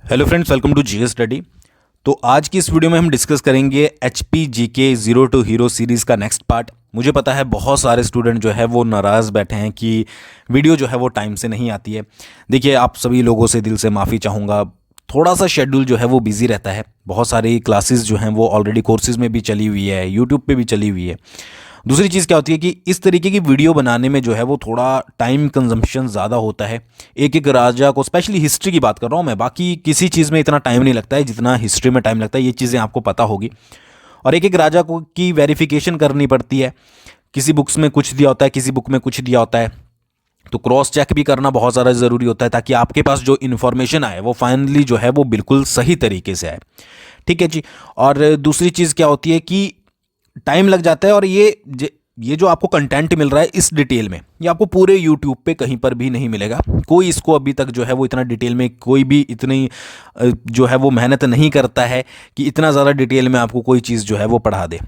Hello friends, welcome to GK study. तो आज की इस वीडियो में हम डिस्कस करेंगे HP GK zero to hero series का नेक्स्ट पार्ट। मुझे पता है बहुत सारे स्टूडेंट जो है वो नाराज़ बैठे हैं कि वीडियो जो है वो टाइम से नहीं आती है। देखिए, आप सभी लोगों से दिल से माफ़ी चाहूँगा, थोड़ा सा शेड्यूल जो है वो बिज़ी रहता है। बहुत सारी क्लासेस जो हैं वो ऑलरेडी कोर्सेज़ में भी चली हुई है, यूट्यूब पे भी चली हुई है। दूसरी चीज़ क्या होती है कि इस तरीके की वीडियो बनाने में जो है वो थोड़ा टाइम कंजम्पशन ज़्यादा होता है। एक एक राजा को, स्पेशली हिस्ट्री की बात कर रहा हूँ मैं, बाकी किसी चीज़ में इतना टाइम नहीं लगता है जितना हिस्ट्री में टाइम लगता है। ये चीज़ें आपको पता होगी। और एक एक राजा को की वेरिफिकेशन करनी पड़ती है। किसी बुक्स में कुछ दिया होता है, किसी बुक में कुछ दिया होता है, तो क्रॉस चेक भी करना बहुत ज़्यादा ज़रूरी होता है ताकि आपके पास जो इन्फॉर्मेशन आए वो फाइनली जो है वो बिल्कुल सही तरीके से आए। ठीक है जी। और दूसरी चीज़ क्या होती है कि टाइम लग जाता है, और ये जो आपको कंटेंट मिल रहा है इस डिटेल में, ये आपको पूरे यूट्यूब पे कहीं पर भी नहीं मिलेगा। कोई इसको अभी तक जो है वो इतना डिटेल में, कोई भी इतनी जो है वो मेहनत नहीं करता है कि इतना ज़्यादा डिटेल में आपको कोई चीज़ जो है वो पढ़ा दे।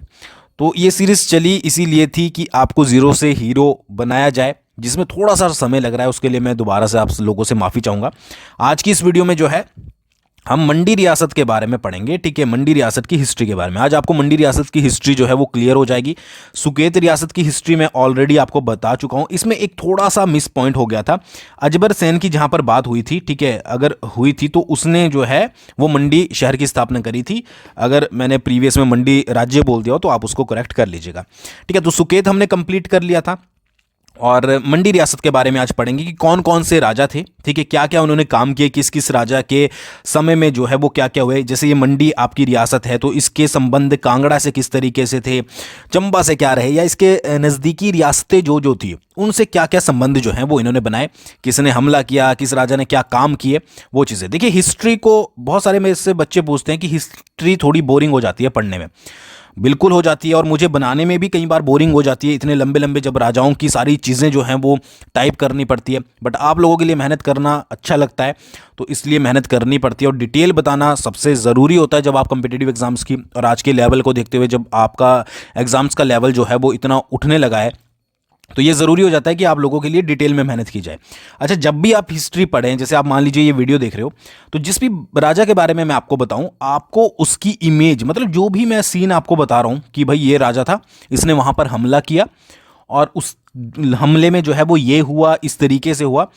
तो ये सीरीज़ चली इसीलिए थी कि आपको ज़ीरो से हीरो बनाया जाए, जिसमें थोड़ा सा समय लग रहा है। उसके लिए मैं दोबारा से आप लोगों से माफ़ी चाहूँगा। आज की इस वीडियो में जो है हम मंडी रियासत के बारे में पढ़ेंगे। ठीक है, मंडी रियासत की हिस्ट्री के बारे में आज आपको मंडी रियासत की हिस्ट्री जो है वो क्लियर हो जाएगी। सुकेत रियासत की हिस्ट्री में ऑलरेडी आपको बता चुका हूं। इसमें एक थोड़ा सा मिस पॉइंट हो गया था। अजबर सेन की जहां पर बात हुई थी, ठीक है, अगर हुई थी तो उसने जो है वो मंडी शहर की स्थापना करी थी। अगर मैंने प्रीवियस में मंडी राज्य बोल दिया हो तो आप उसको करेक्ट कर लीजिएगा। ठीक है, तो सुकेत हमने कंप्लीट कर लिया था। और मंडी रियासत के बारे में आज पढ़ेंगे कि कौन कौन से राजा थे, ठीक है, क्या क्या उन्होंने काम किए, किस किस राजा के समय में जो है वो क्या क्या हुए। जैसे ये मंडी आपकी रियासत है तो इसके संबंध कांगड़ा से किस तरीके से थे, चंबा से क्या रहे, या इसके नज़दीकी रियासतें जो जो थी उनसे क्या क्या संबंध जो हैं वो इन्होंने बनाए, किसने हमला किया, किस राजा ने क्या काम किए, वो चीज़ें। देखिए, हिस्ट्री को बहुत सारे मेरे से बच्चे पूछते हैं कि हिस्ट्री थोड़ी बोरिंग हो जाती है पढ़ने में। बिल्कुल हो जाती है, और मुझे बनाने में भी कई बार बोरिंग हो जाती है। इतने लंबे लंबे जब राजाओं की सारी चीज़ें जो हैं वो टाइप करनी पड़ती है, बट आप लोगों के लिए मेहनत करना अच्छा लगता है तो इसलिए मेहनत करनी पड़ती है। और डिटेल बताना सबसे ज़रूरी होता है जब आप कम्पिटिटिव एग्जाम्स की, और आज के लेवल को देखते हुए जब आपका एग्जाम्स का लेवल जो है वो इतना उठने लगा है तो ये ज़रूरी हो जाता है कि आप लोगों के लिए डिटेल में मेहनत की जाए। अच्छा, जब भी आप हिस्ट्री पढ़ें, जैसे आप मान लीजिए ये वीडियो देख रहे हो, तो जिस भी राजा के बारे में मैं आपको बताऊं, आपको उसकी इमेज, मतलब जो भी मैं सीन आपको बता रहा हूं कि भाई ये राजा था, इसने वहां पर हमला किया और उस हमले में जो है वो ये हुआ, इस तरीके से हुआ,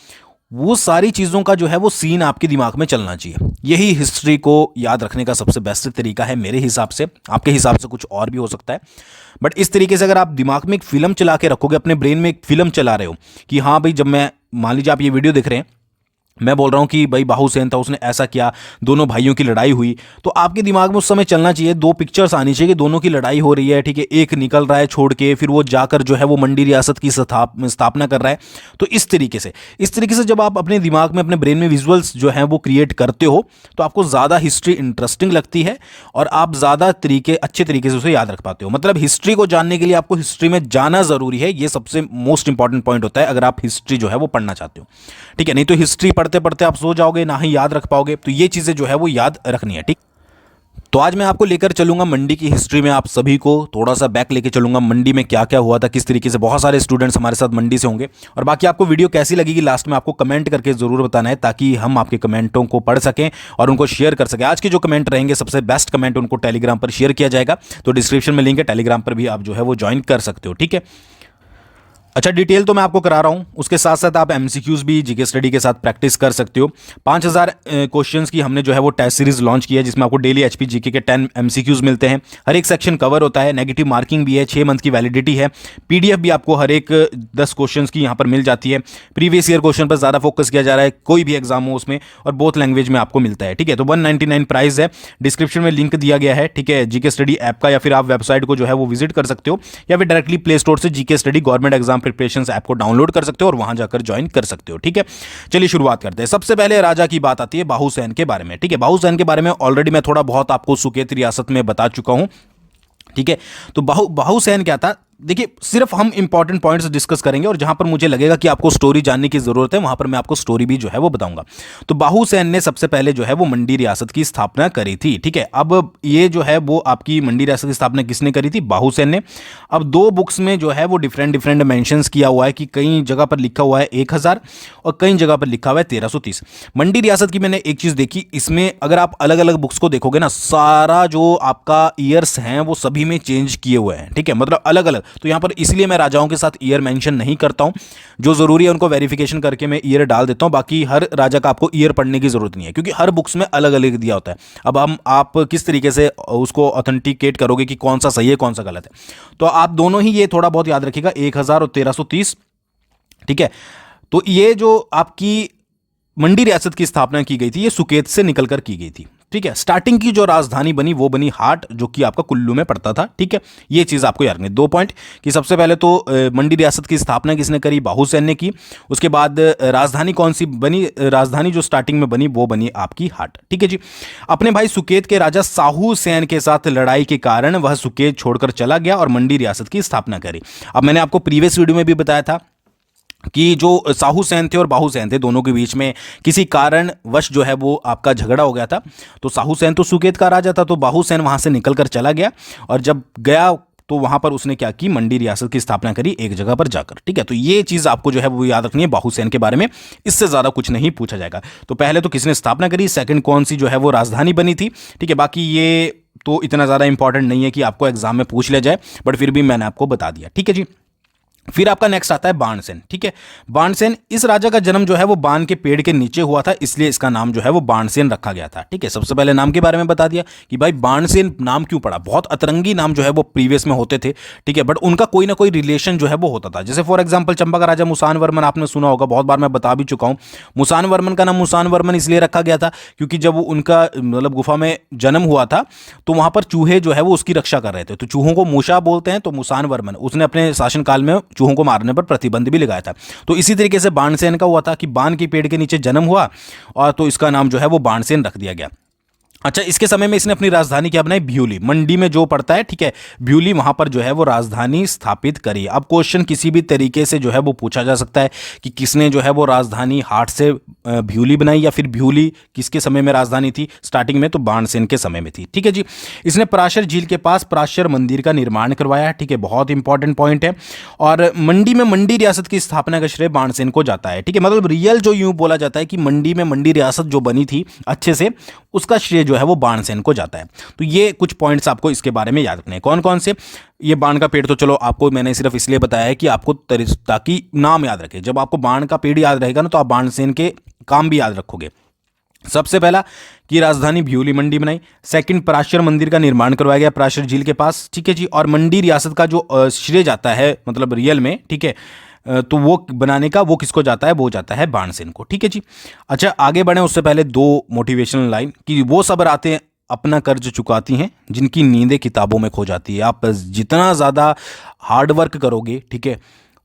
वो सारी चीज़ों का जो है वो सीन आपके दिमाग में चलना चाहिए। यही हिस्ट्री को याद रखने का सबसे बेस्ट तरीका है मेरे हिसाब से। आपके हिसाब से कुछ और भी हो सकता है, बट इस तरीके से अगर आप दिमाग में एक फिल्म चला के रखोगे, अपने ब्रेन में एक फिल्म चला रहे हो कि हाँ भाई, जब मैं, मान लीजिए आप ये वीडियो देख रहे हैं, मैं बोल रहा हूँ कि भाई बाहुसेन था, उसने ऐसा किया, दोनों भाइयों की लड़ाई हुई, तो आपके दिमाग में उस समय चलना चाहिए, दो पिक्चर्स आनी चाहिए कि दोनों की लड़ाई हो रही है, ठीक है, एक निकल रहा है छोड़ के, फिर वो जाकर जो है वो मंडी रियासत की स्थापना कर रहा है। तो इस तरीके से जब आप अपने दिमाग में, अपने ब्रेन में विजुअल्स जो हैं वो क्रिएट करते हो तो आपको ज़्यादा हिस्ट्री इंटरेस्टिंग लगती है और आप ज़्यादा अच्छे तरीके से उसे याद रख पाते हो। मतलब हिस्ट्री को जानने के लिए आपको हिस्ट्री में जाना ज़रूरी है। ये सबसे मोस्ट इंपॉर्टेंट पॉइंट होता है अगर आप हिस्ट्री जो है वो पढ़ना चाहते हो। ठीक है, नहीं तो हिस्ट्री पढ़ते पढ़ते आप सो जाओगे, ना ही याद रख पाओगे। तो ये चीज़ें जो है वो याद रखनी है। ठीक, तो आज मैं आपको लेकर चलूंगा मंडी की हिस्ट्री में, आप सभी को थोड़ा सा बैक लेके चलूंगा। मंडी में क्या क्या हुआ था, किस तरीके से, बहुत सारे स्टूडेंट्स हमारे साथ मंडी से होंगे। और बाकी आपको वीडियो कैसी लगेगी लास्ट में आपको कमेंट करके जरूर बताना है, ताकि हम आपके कमेंटों को पढ़ सकें और उनको शेयर कर सकें। आज के जो कमेंट रहेंगे, सबसे बेस्ट कमेंट उनको टेलीग्राम पर शेयर किया जाएगा। तो डिस्क्रिप्शन में लिंक है, टेलीग्राम पर भी आप जो है वो ज्वाइन कर सकते हो। ठीक है, अच्छा, डिटेल तो मैं आपको करा रहा हूं, उसके साथ साथ आप एमसीक्यूज भी जीके स्टडी के साथ प्रैक्टिस कर सकते हो। 5000 क्वेश्चंस की हमने जो है वो टेस्ट सीरीज लॉन्च की है, जिसमें आपको डेली एचपी जीके के 10 एमसीक्यूज मिलते हैं। हर एक सेक्शन कवर होता है, नेगेटिव मार्किंग भी है, 6 मंथ की वैलिडिटी है। पीडीएफ भी आपको हर एक 10 क्वेश्चन की यहाँ पर मिल जाती है। प्रीवियस ईयर क्वेश्चन पर ज़्यादा फोकस किया जा रहा है, कोई भी एग्जाम हो उसमें, और बोथ लैंग्वेज में आपको मिलता है। ठीक है, तो 199 प्राइस है, डिस्क्रिप्शन में लिंक दिया गया है। ठीक है, जीके स्टडी ऐप का, या फिर आप वेबसाइट को जो है वो विजिट कर सकते हो, या फिर डायरेक्टली प्ले स्टोर से GK study government exam preparation app को डाउनलोड कर सकते हो और वहां जाकर ज्वाइन कर सकते हो। ठीक है, चलिए शुरुआत करते हैं। सबसे पहले राजा की बात आती है बाहुसेन के बारे में। ठीक है, बाहुसेन के बारे में ऑलरेडी मैं थोड़ा बहुत आपको सुकेत रियासत में बता चुका हूं। ठीक है, तो बाहुसेन क्या था, देखिए सिर्फ हम इंपॉर्टेंट पॉइंट्स डिस्कस करेंगे और जहां पर मुझे लगेगा कि आपको स्टोरी जानने की जरूरत है वहां पर मैं आपको स्टोरी भी जो है वो बताऊंगा। तो बाहुसेन ने सबसे पहले जो है वो मंडी रियासत की स्थापना करी थी। ठीक है, अब ये जो है वो आपकी मंडी रियासत की स्थापना किसने करी थी? बाहुसेन ने। अब दो बुक्स में जो है वो डिफरेंट डिफरेंट मेंशंस किया हुआ है कि कई जगह पर लिखा हुआ है 1000 और कई जगह पर लिखा हुआ है 1330। मंडी रियासत की मैंने एक चीज देखी, इसमें अगर आप अलग अलग बुक्स को देखोगे ना, सारा जो आपका ईयर्स हैं वो सभी में चेंज किए हुए हैं। ठीक है, मतलब अलग अलग। तो यहां पर इसलिए मैं राजाओं के साथ ईयर मेंशन नहीं करता हूं, जो जरूरी है उनको वेरिफिकेशन करके मैं ईयर डाल देता हूं। बाकी हर राजा का आपको ईयर पढ़ने की जरूरत नहीं है, क्योंकि हर बुक्स में अलग अलग दिया होता है। अब आप किस तरीके से उसको ऑथेंटिकेट करोगे कि कौन सा सही है कौन सा गलत है? तो आप दोनों ही ये थोड़ा बहुत याद रखिएगा, 1000 और 1330। ठीक है, तो ये जो आपकी मंडी रियासत की स्थापना की गई थी ये सुकेत से निकलकर की गई थी। ठीक है, स्टार्टिंग की जो राजधानी बनी वो बनी हाट, जो कि आपका कुल्लू में पड़ता था। ठीक है, ये चीज आपको याद रखनी। 2 पॉइंट कि सबसे पहले तो मंडी रियासत की स्थापना किसने करी? बाहुसेन ने की। उसके बाद राजधानी कौन सी बनी? राजधानी जो स्टार्टिंग में बनी वो बनी आपकी हाट। ठीक है जी। अपने भाई सुकेत के राजा साहू सेन के साथ लड़ाई के कारण वह सुकेत छोड़कर चला गया और मंडी रियासत की स्थापना करी। अब मैंने आपको प्रीवियस वीडियो में भी बताया था कि जो साहू सेन थे और बाहू सेन थे, दोनों के बीच में किसी कारणवश जो है वो आपका झगड़ा हो गया था। तो साहू सेन तो सुकेत का राजा था, तो बाहू सेन वहां से निकल कर चला गया और जब गया तो वहां पर उसने क्या की? मंडी रियासत की स्थापना करी एक जगह पर जाकर। ठीक है, तो ये चीज आपको जो है वो याद रखनी है बाहू सेन के बारे में, इससे ज्यादा कुछ नहीं पूछा जाएगा। तो पहले तो किसने स्थापना करी, सेकंड कौन सी जो है वो राजधानी बनी थी। ठीक है, बाकी ये तो इतना ज्यादा इंपॉर्टेंट नहीं है कि आपको एग्जाम में पूछ लिया जाए, बट फिर भी मैंने आपको बता दिया। ठीक है जी। फिर आपका नेक्स्ट आता है बाणसेन। ठीक है, बाणसेन, इस राजा का जन्म जो है वो बाण के पेड़ के नीचे हुआ था, इसलिए इसका नाम जो है वो बाणसेन रखा गया था। ठीक है, सबसे पहले नाम के बारे में बता दिया कि भाई बाणसेन नाम क्यों पड़ा। बहुत अतरंगी नाम जो है वो प्रीवियस में होते थे। ठीक है, बट उनका कोई ना कोई रिलेशन जो है वो होता था। जैसे फॉर एग्जाम्पल चंपा का राजा मुसान वर्मन आपने सुना होगा, बहुत बार मैं बता भी चुका हूं। मुसान वर्मन का नाम मुसान वर्मन इसलिए रखा गया था क्योंकि जब उनका मतलब गुफा में जन्म हुआ था तो वहां पर चूहे जो है वो उसकी रक्षा कर रहे थे। तो चूहों को मूषा बोलते हैं, तो मुसान वर्मन उसने अपने शासनकाल में चूहों को मारने पर प्रतिबंध भी लगाया था। तो इसी तरीके से बाणसेन का हुआ था कि बाण के पेड़ के नीचे जन्म हुआ और तो इसका नाम जो है वो बाणसेन रख दिया गया। अच्छा, इसके समय में इसने अपनी राजधानी क्या बनाई? भ्यूली। मंडी में जो पड़ता है, ठीक है, भ्यूली, वहां पर जो है वो राजधानी स्थापित करी। अब क्वेश्चन किसी भी तरीके से जो है वो पूछा जा सकता है कि किसने जो है वो राजधानी हाट से भ्यूली बनाई, या फिर भ्यूली किसके समय में राजधानी थी? स्टार्टिंग में तो बाणसेन के समय में थी। ठीक है जी। इसने पराशर झील के पास पराशर मंदिर का निर्माण करवाया। ठीक है, बहुत इंपॉर्टेंट पॉइंट है। और मंडी में मंडी रियासत की स्थापना का श्रेय बाणसेन को जाता है। ठीक है, मतलब रियल जो यूं बोला जाता है कि मंडी में मंडी रियासत जो बनी थी अच्छे से, उसका श्रेय जो है वो बाणसेन को जाता है। तो ये कुछ पॉइंट्स आपको इसके बारे में याद रखने हैं। कौन कौन से? ये बाण का पेड़ तो चलो आपको मैंने सिर्फ इसलिए बताया है कि आपको ताकि नाम याद रखे। जब आपको बाण का पेड़ याद रहेगा ना तो आप बाणसेन के काम भी याद रखोगे। सबसे पहला कि राजधानी भ्यूली मंडी बनाई। सेकंड, पराशर मंदिर का निर्माण करवाया गया पराशर झील के पास। ठीक है जी। और मंडी रियासत का जो श्रेय जाता है मतलब रियल में, ठीक है, तो वो बनाने का वो किसको जाता है? वो जाता है बाणसेन को। ठीक है जी। अच्छा, आगे बढ़े उससे पहले 2 मोटिवेशनल लाइन कि वो सब रातें अपना कर्ज चुकाती हैं जिनकी नींदें किताबों में खो जाती है। आप जितना ज़्यादा हार्ड वर्क करोगे, ठीक है,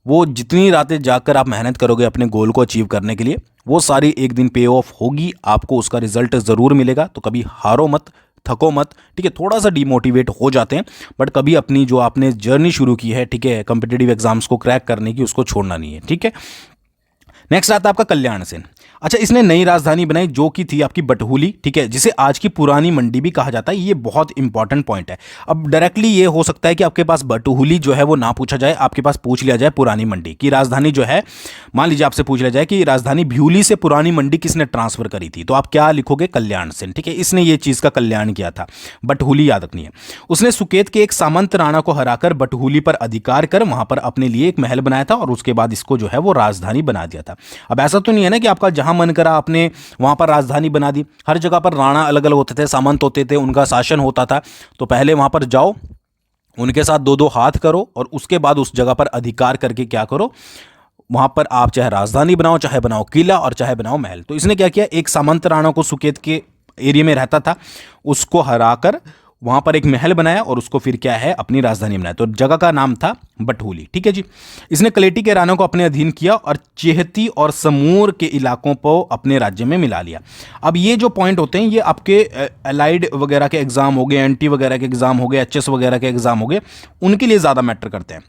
वो जितनी रातें जाकर आप मेहनत करोगे अपने गोल को अचीव करने के लिए, वो सारी एक दिन पे ऑफ होगी, आपको उसका रिजल्ट ज़रूर मिलेगा। तो कभी हारो मत, थको मत। ठीक है, थोड़ा सा डिमोटिवेट हो जाते हैं, बट कभी अपनी जो आपने जर्नी शुरू की है, ठीक है, कॉम्पिटिटिव एग्जाम्स को क्रैक करने की, उसको छोड़ना नहीं है। ठीक है। नेक्स्ट आता है आपका कल्याण सेन। अच्छा, इसने नई राजधानी बनाई जो कि थी आपकी बटहुली। ठीक है, जिसे आज की पुरानी मंडी भी कहा जाता है। ये बहुत इंपॉर्टेंट पॉइंट है। अब डायरेक्टली ये हो सकता है कि आपके पास बटहुली जो है वो ना पूछा जाए, आपके पास पूछ लिया जाए पुरानी मंडी की राजधानी जो है। मान लीजिए आपसे पूछ लिया जाए कि राजधानी भ्यूली से पुरानी मंडी किसने ट्रांसफर करी थी, तो आप क्या लिखोगे? कल्याण सेन। ठीक है, इसने ये चीज का कल्याण किया था। बटहुली याद रखनी है। उसने सुकेत के एक सामंत राणा को हराकर बटहुली पर अधिकार कर वहां पर अपने लिए एक महल बनाया था और उसके बाद इसको जो है वो राजधानी बना दिया था। अब ऐसा तो नहीं है ना कि आपका जहां मन करा आपने वहां पर राजधानी बना दी। हर जगह पर राणा अलग अलग होते थे, सामंत होते थे, उनका शासन होता था। तो पहले वहां पर जाओ, उनके साथ 2-2 हाथ करो और उसके बाद उस जगह पर अधिकार करके क्या करो, वहां पर आप चाहे राजधानी बनाओ, चाहे बनाओ किला और चाहे बनाओ महल। तो इसने क्या किया? एक सामंत राणा को सुकेत के एरिया में रहता था, उसको हराकर वहां पर एक महल बनाया और उसको फिर क्या है अपनी राजधानी बनाया। तो जगह का नाम था बटहुली। ठीक है जी। इसने कलेटी के राणा को अपने अधीन किया और चेहती और समूर के इलाकों को अपने राज्य में मिला लिया। अब ये जो पॉइंट होते हैं ये आपके एलाइड वगैरह के एग्जाम हो गए, एनटी वगैरह के एग्जाम हो गए, एचएस वगैरह के एग्जाम हो गए, उनके लिए ज्यादा मैटर करते हैं।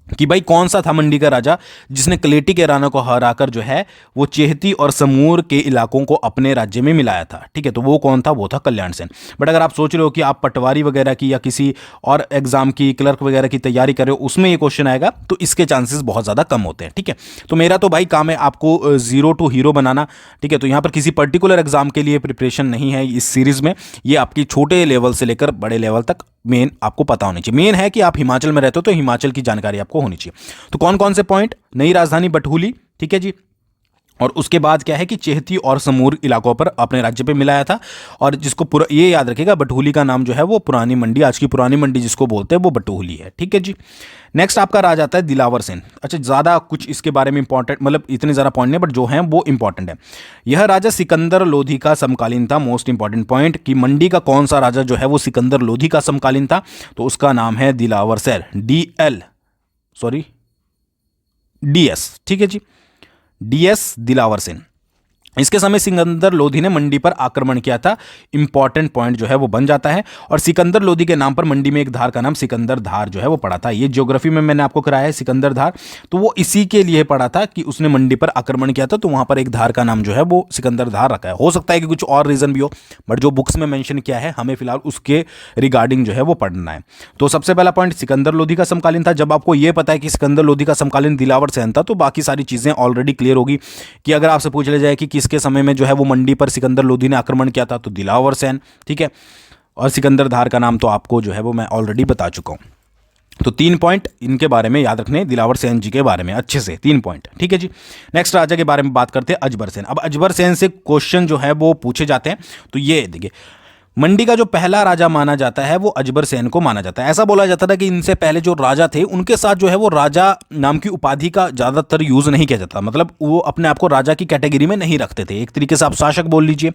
कि भाई कौन सा था मंडी का राजा जिसने कलेटी के राणा को हराकर जो है वो चेहती और समूर के इलाकों को अपने राज्य में मिलाया था। ठीक है, तो वो कौन था? वो था कल्याण सेन। बट अगर आप सोच रहे हो कि आप पटवारी वगैरह की या किसी और एग्जाम की, क्लर्क वगैरह की तैयारी कर रहे हो, उसमें ये क्वेश्चन आएगा, तो इसके चांसेस बहुत ज़्यादा कम होते हैं। ठीक है, तो मेरा तो भाई काम है आपको जीरो टू हीरो बनाना। ठीक है, तो यहाँ पर किसी पर्टिकुलर एग्जाम के लिए प्रिपरेशन नहीं है इस सीरीज में, ये आपकी छोटे लेवल से लेकर बड़े लेवल तक मेन आपको पता होनी चाहिए। मेन है कि आप हिमाचल में रहते हो तो हिमाचल की जानकारी आपको होनी चाहिए। तो कौन कौन से पॉइंट? नई राजधानी बटहुली, ठीक है जी, और उसके बाद क्या है कि चेहती और समूर इलाकों पर अपने राज्य पे मिलाया था। और जिसको पूरा ये याद रखेगा, बटहुली का नाम जो है वो पुरानी मंडी, आज की पुरानी मंडी जिसको बोलते हैं वो बटहुली है। ठीक है जी। नेक्स्ट आपका राज आता है दिलावर सेन। अच्छा, ज़्यादा कुछ इसके बारे में इंपॉर्टेंट, मतलब इतने ज़्यादा पॉइंट नहीं, बट जो हैं वो इंपॉर्टेंट है। यह राजा सिकंदर लोधी का समकालीन था। मोस्ट इंपॉर्टेंट पॉइंट कि मंडी का कौन सा राजा जो है वो सिकंदर लोधी का समकालीन था, तो उसका नाम है दिलावर सेन, DS। ठीक है जी, DS दिलावर सेन। इसके समय सिकंदर लोधी ने मंडी पर आक्रमण किया था। इंपॉर्टेंट पॉइंट जो है वो बन जाता है। और सिकंदर लोधी के नाम पर मंडी में एक धार का नाम सिकंदर धार जो है वो पड़ा था। ये ज्योग्राफी में मैंने आपको कराया है सिकंदर धार, तो वो इसी के लिए पड़ा था कि उसने मंडी पर आक्रमण किया था, तो वहां पर एक धार का नाम जो है वो सिकंदर धार रखा है। हो सकता है कि कुछ और रीजन भी हो, बट जो बुक्स में मेंशन किया है हमें फिलहाल उसके रिगार्डिंग जो है वो पढ़ना है। तो सबसे पहला पॉइंट सिकंदर लोधी का समकालीन था। जब आपको ये पता है कि सिकंदर लोधी का समकालीन दिलावर सेन था, तो बाकी सारी चीजें ऑलरेडी क्लियर होगी। कि अगर आपसे पूछ लिया जाए कि किसके समय में जो है वो मंडी पर सिकंदर लोधी ने आक्रमण किया था, तो दिलावर सेन। ठीक है, और सिकंदर धार का नाम तो आपको जो है वो मैं ऑलरेडी बता चुका हूं। तो 3 पॉइंट इनके बारे में याद रखने, दिलावर सेन जी के बारे में अच्छे से 3 पॉइंट। ठीक है जी। नेक्स्ट राजा के बारे में बात करते हैं, अजबर सेन। अब अजबर सेन से क्वेश्चन जो है वो पूछे जाते हैं। तो ये देखिए, मंडी का जो पहला राजा माना जाता है वो अजबर सेन को माना जाता है। ऐसा बोला जाता था कि इनसे पहले जो राजा थे उनके साथ जो है वो राजा नाम की उपाधि का ज़्यादातर यूज़ नहीं किया जाता, मतलब वो अपने आप को राजा की कैटेगरी में नहीं रखते थे। एक तरीके से आप शासक बोल लीजिए।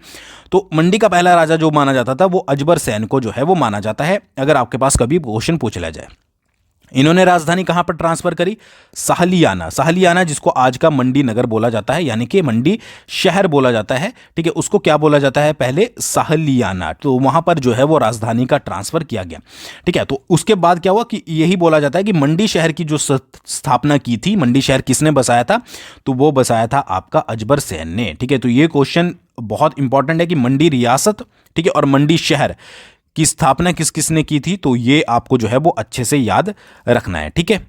तो मंडी का पहला राजा जो माना जाता था वो अजबर सेन को जो है वो माना जाता है, अगर आपके पास कभी क्वेश्चन पूछ लिया जाए। इन्होंने राजधानी कहां पर ट्रांसफर करी? साहलियाना, जिसको आज का मंडी नगर बोला जाता है, यानी कि मंडी शहर बोला जाता है। ठीक है, उसको क्या बोला जाता है पहले? साहलियाना। तो वहां पर जो है वो राजधानी का ट्रांसफर किया गया। ठीक है, तो उसके बाद क्या हुआ कि यही बोला जाता है कि मंडी शहर की जो स्थापना की थी, मंडी शहर किसने बसाया था? तो वो बसाया था आपका अजबर सेन ने। ठीक है, तो ये क्वेश्चन बहुत इंपॉर्टेंट है कि मंडी रियासत, ठीक है, और मंडी शहर की स्थापना किस किसने की थी, तो ये आपको जो है वो अच्छे से याद रखना है। ठीक है,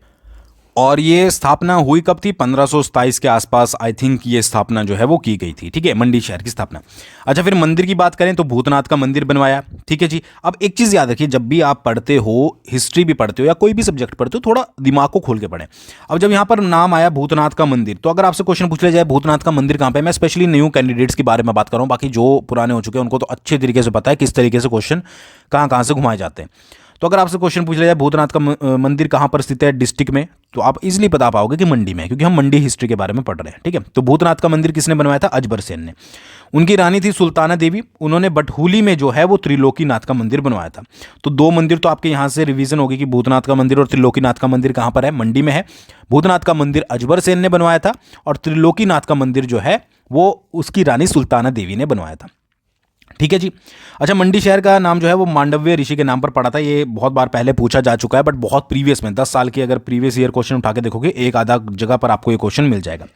और ये स्थापना हुई कब थी? 1527 के आसपास आई थिंक ये स्थापना जो है वो की गई थी। ठीक है, मंडी शहर की स्थापना। अच्छा, फिर मंदिर की बात करें तो भूतनाथ का मंदिर बनवाया। ठीक है जी। अब एक चीज़ याद रखिए, जब भी आप पढ़ते हो, हिस्ट्री भी पढ़ते हो या कोई भी सब्जेक्ट पढ़ते हो, थोड़ा दिमाग को खोल के पढ़ें। अब जब यहाँ पर नाम आया भूतनाथ का मंदिर, तो अगर आपसे क्वेश्चन पूछ लिया जाए भूतनाथ का मंदिर कहाँ पे, मैं स्पेशली न्यू कैंडिडेट्स के बारे में बात कर रहा हूँ, बाकी जो पुराने हो चुके हैं उनको तो अच्छे तरीके से पता है किस तरीके से क्वेश्चन कहाँ कहाँ से घुमाए जाते हैं। तो अगर आपसे क्वेश्चन पूछ लिया जाए भूतनाथ का मंदिर कहाँ पर स्थित है डिस्ट्रिक्ट में, तो आप इजीली बता पाओगे कि मंडी में, क्योंकि हम मंडी हिस्ट्री के बारे में पढ़ रहे हैं। ठीक है, तो भूतनाथ का मंदिर किसने बनवाया था? अजबर सेन ने। उनकी रानी थी सुल्ताना देवी, उन्होंने बटहुली में जो है वो त्रिलोकीनाथ का मंदिर बनवाया था। तो 2 मंदिर तो आपके यहाँ से रिवीजन होगी कि भूतनाथ का मंदिर और त्रिलोकीनाथ का मंदिर कहाँ पर है? मंडी में है। भूतनाथ का मंदिर अजबर सेन ने बनवाया था, और त्रिलोकीनाथ का मंदिर जो है वो उसकी रानी सुल्ताना देवी ने बनवाया था। ठीक है जी। अच्छा, मंडी शहर का नाम जो है वो मांडव्य ऋषि के नाम पर पड़ा था। ये बहुत बार पहले पूछा जा चुका है, बट बहुत प्रीवियस में 10 साल की अगर प्रीवियस ईयर क्वेश्चन उठा के देखोगे, एक आधा जगह पर आपको ये क्वेश्चन मिल जाएगा।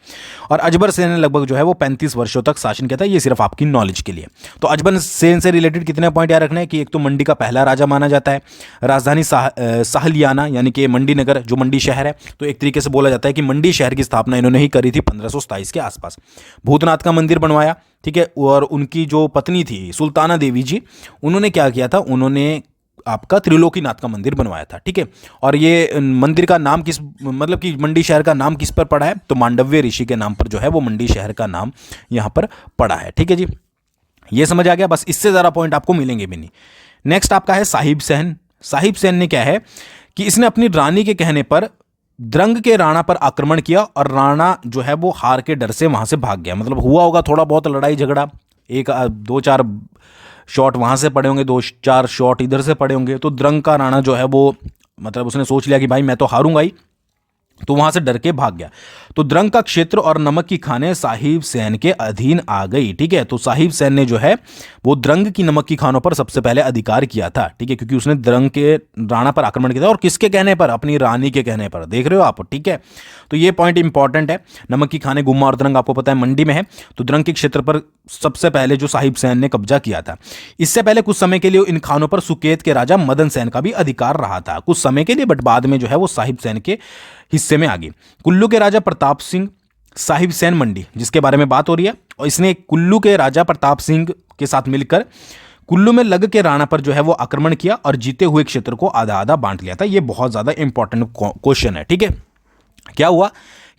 और अजबर सेन ने लगभग जो है वो 35 वर्षों तक शासन किया था। ये सिर्फ आपकी नॉलेज के लिए। तो अजबर सेन से रिलेटेड कितने पॉइंट याद रखने हैं कि एक तो मंडी का पहला राजा माना जाता है, राजधानी साहलियाना यानी कि मंडी नगर जो मंडी शहर है, तो एक तरीके से बोला जाता है कि मंडी शहर की स्थापना इन्होंने ही करी थी 1527 के आसपास। भूतनाथ का मंदिर बनवाया। ठीक है, और उनकी जो पत्नी थी सुल्ताना देवी जी, उन्होंने क्या किया था? उन्होंने आपका त्रिलोकीनाथ का मंदिर बनवाया था। ठीक है, और ये मंदिर का नाम किस, मतलब कि मंडी शहर का नाम किस पर पड़ा है? तो मांडव्य ऋषि के नाम पर जो है वो मंडी शहर का नाम यहाँ पर पड़ा है। ठीक है जी, ये समझ आ गया। बस इससे ज़्यादा पॉइंट आपको मिलेंगे भी नहीं। नेक्स्ट आपका है साहिब सेन। साहिब सेन ने क्या है कि इसने अपनी रानी के कहने पर द्रंग के राणा पर आक्रमण किया, और राणा जो है वो हार के डर से वहां से भाग गया। मतलब हुआ होगा थोड़ा बहुत लड़ाई झगड़ा, 2-4 शॉट वहां से पड़े होंगे, 2-4 शॉट इधर से पड़े होंगे। तो द्रंग का राणा जो है वो, मतलब उसने सोच लिया कि भाई मैं तो हारूंगा ही, तो वहां से डर के भाग गया। तो द्रंग का क्षेत्र और नमक की खानें साहिब सैन के अधीन आ गई। ठीक है, तो साहिब सैन ने जो है वो द्रंग की नमक की खानों पर सबसे पहले अधिकार किया था। ठीक है, क्योंकि उसने द्रंग के राणा पर आक्रमण किया था, और किसके कहने पर? अपनी रानी के कहने पर। देख रहे हो आप? ठीक है, तो ये पॉइंट इंपॉर्टेंट है। नमक की खाने गुम्मा और द्रंग आपको पता है मंडी में है, तो द्रंग के क्षेत्र पर सबसे पहले जो साहिब सैन ने कब्जा किया था। इससे पहले कुछ समय के लिए इन खानों पर सुकेत के राजा मदन सेन का भी अधिकार रहा था, कुछ समय के लिए, बट बाद में जो है वो साहिब सैन के हिस्से में आ गई। कुल्लू के राजा प्रताप सिंह साहिब सैन मंडी, जिसके बारे में बात हो रही है, और इसने कुल्लू के राजा प्रताप सिंह के साथ मिलकर कुल्लू में लग के राणा पर जो है वो आक्रमण किया और जीते हुए क्षेत्र को आधा आधा बांट लिया था। ये बहुत ज्यादा इंपॉर्टेंट क्वेश्चन है। ठीक है, क्या हुआ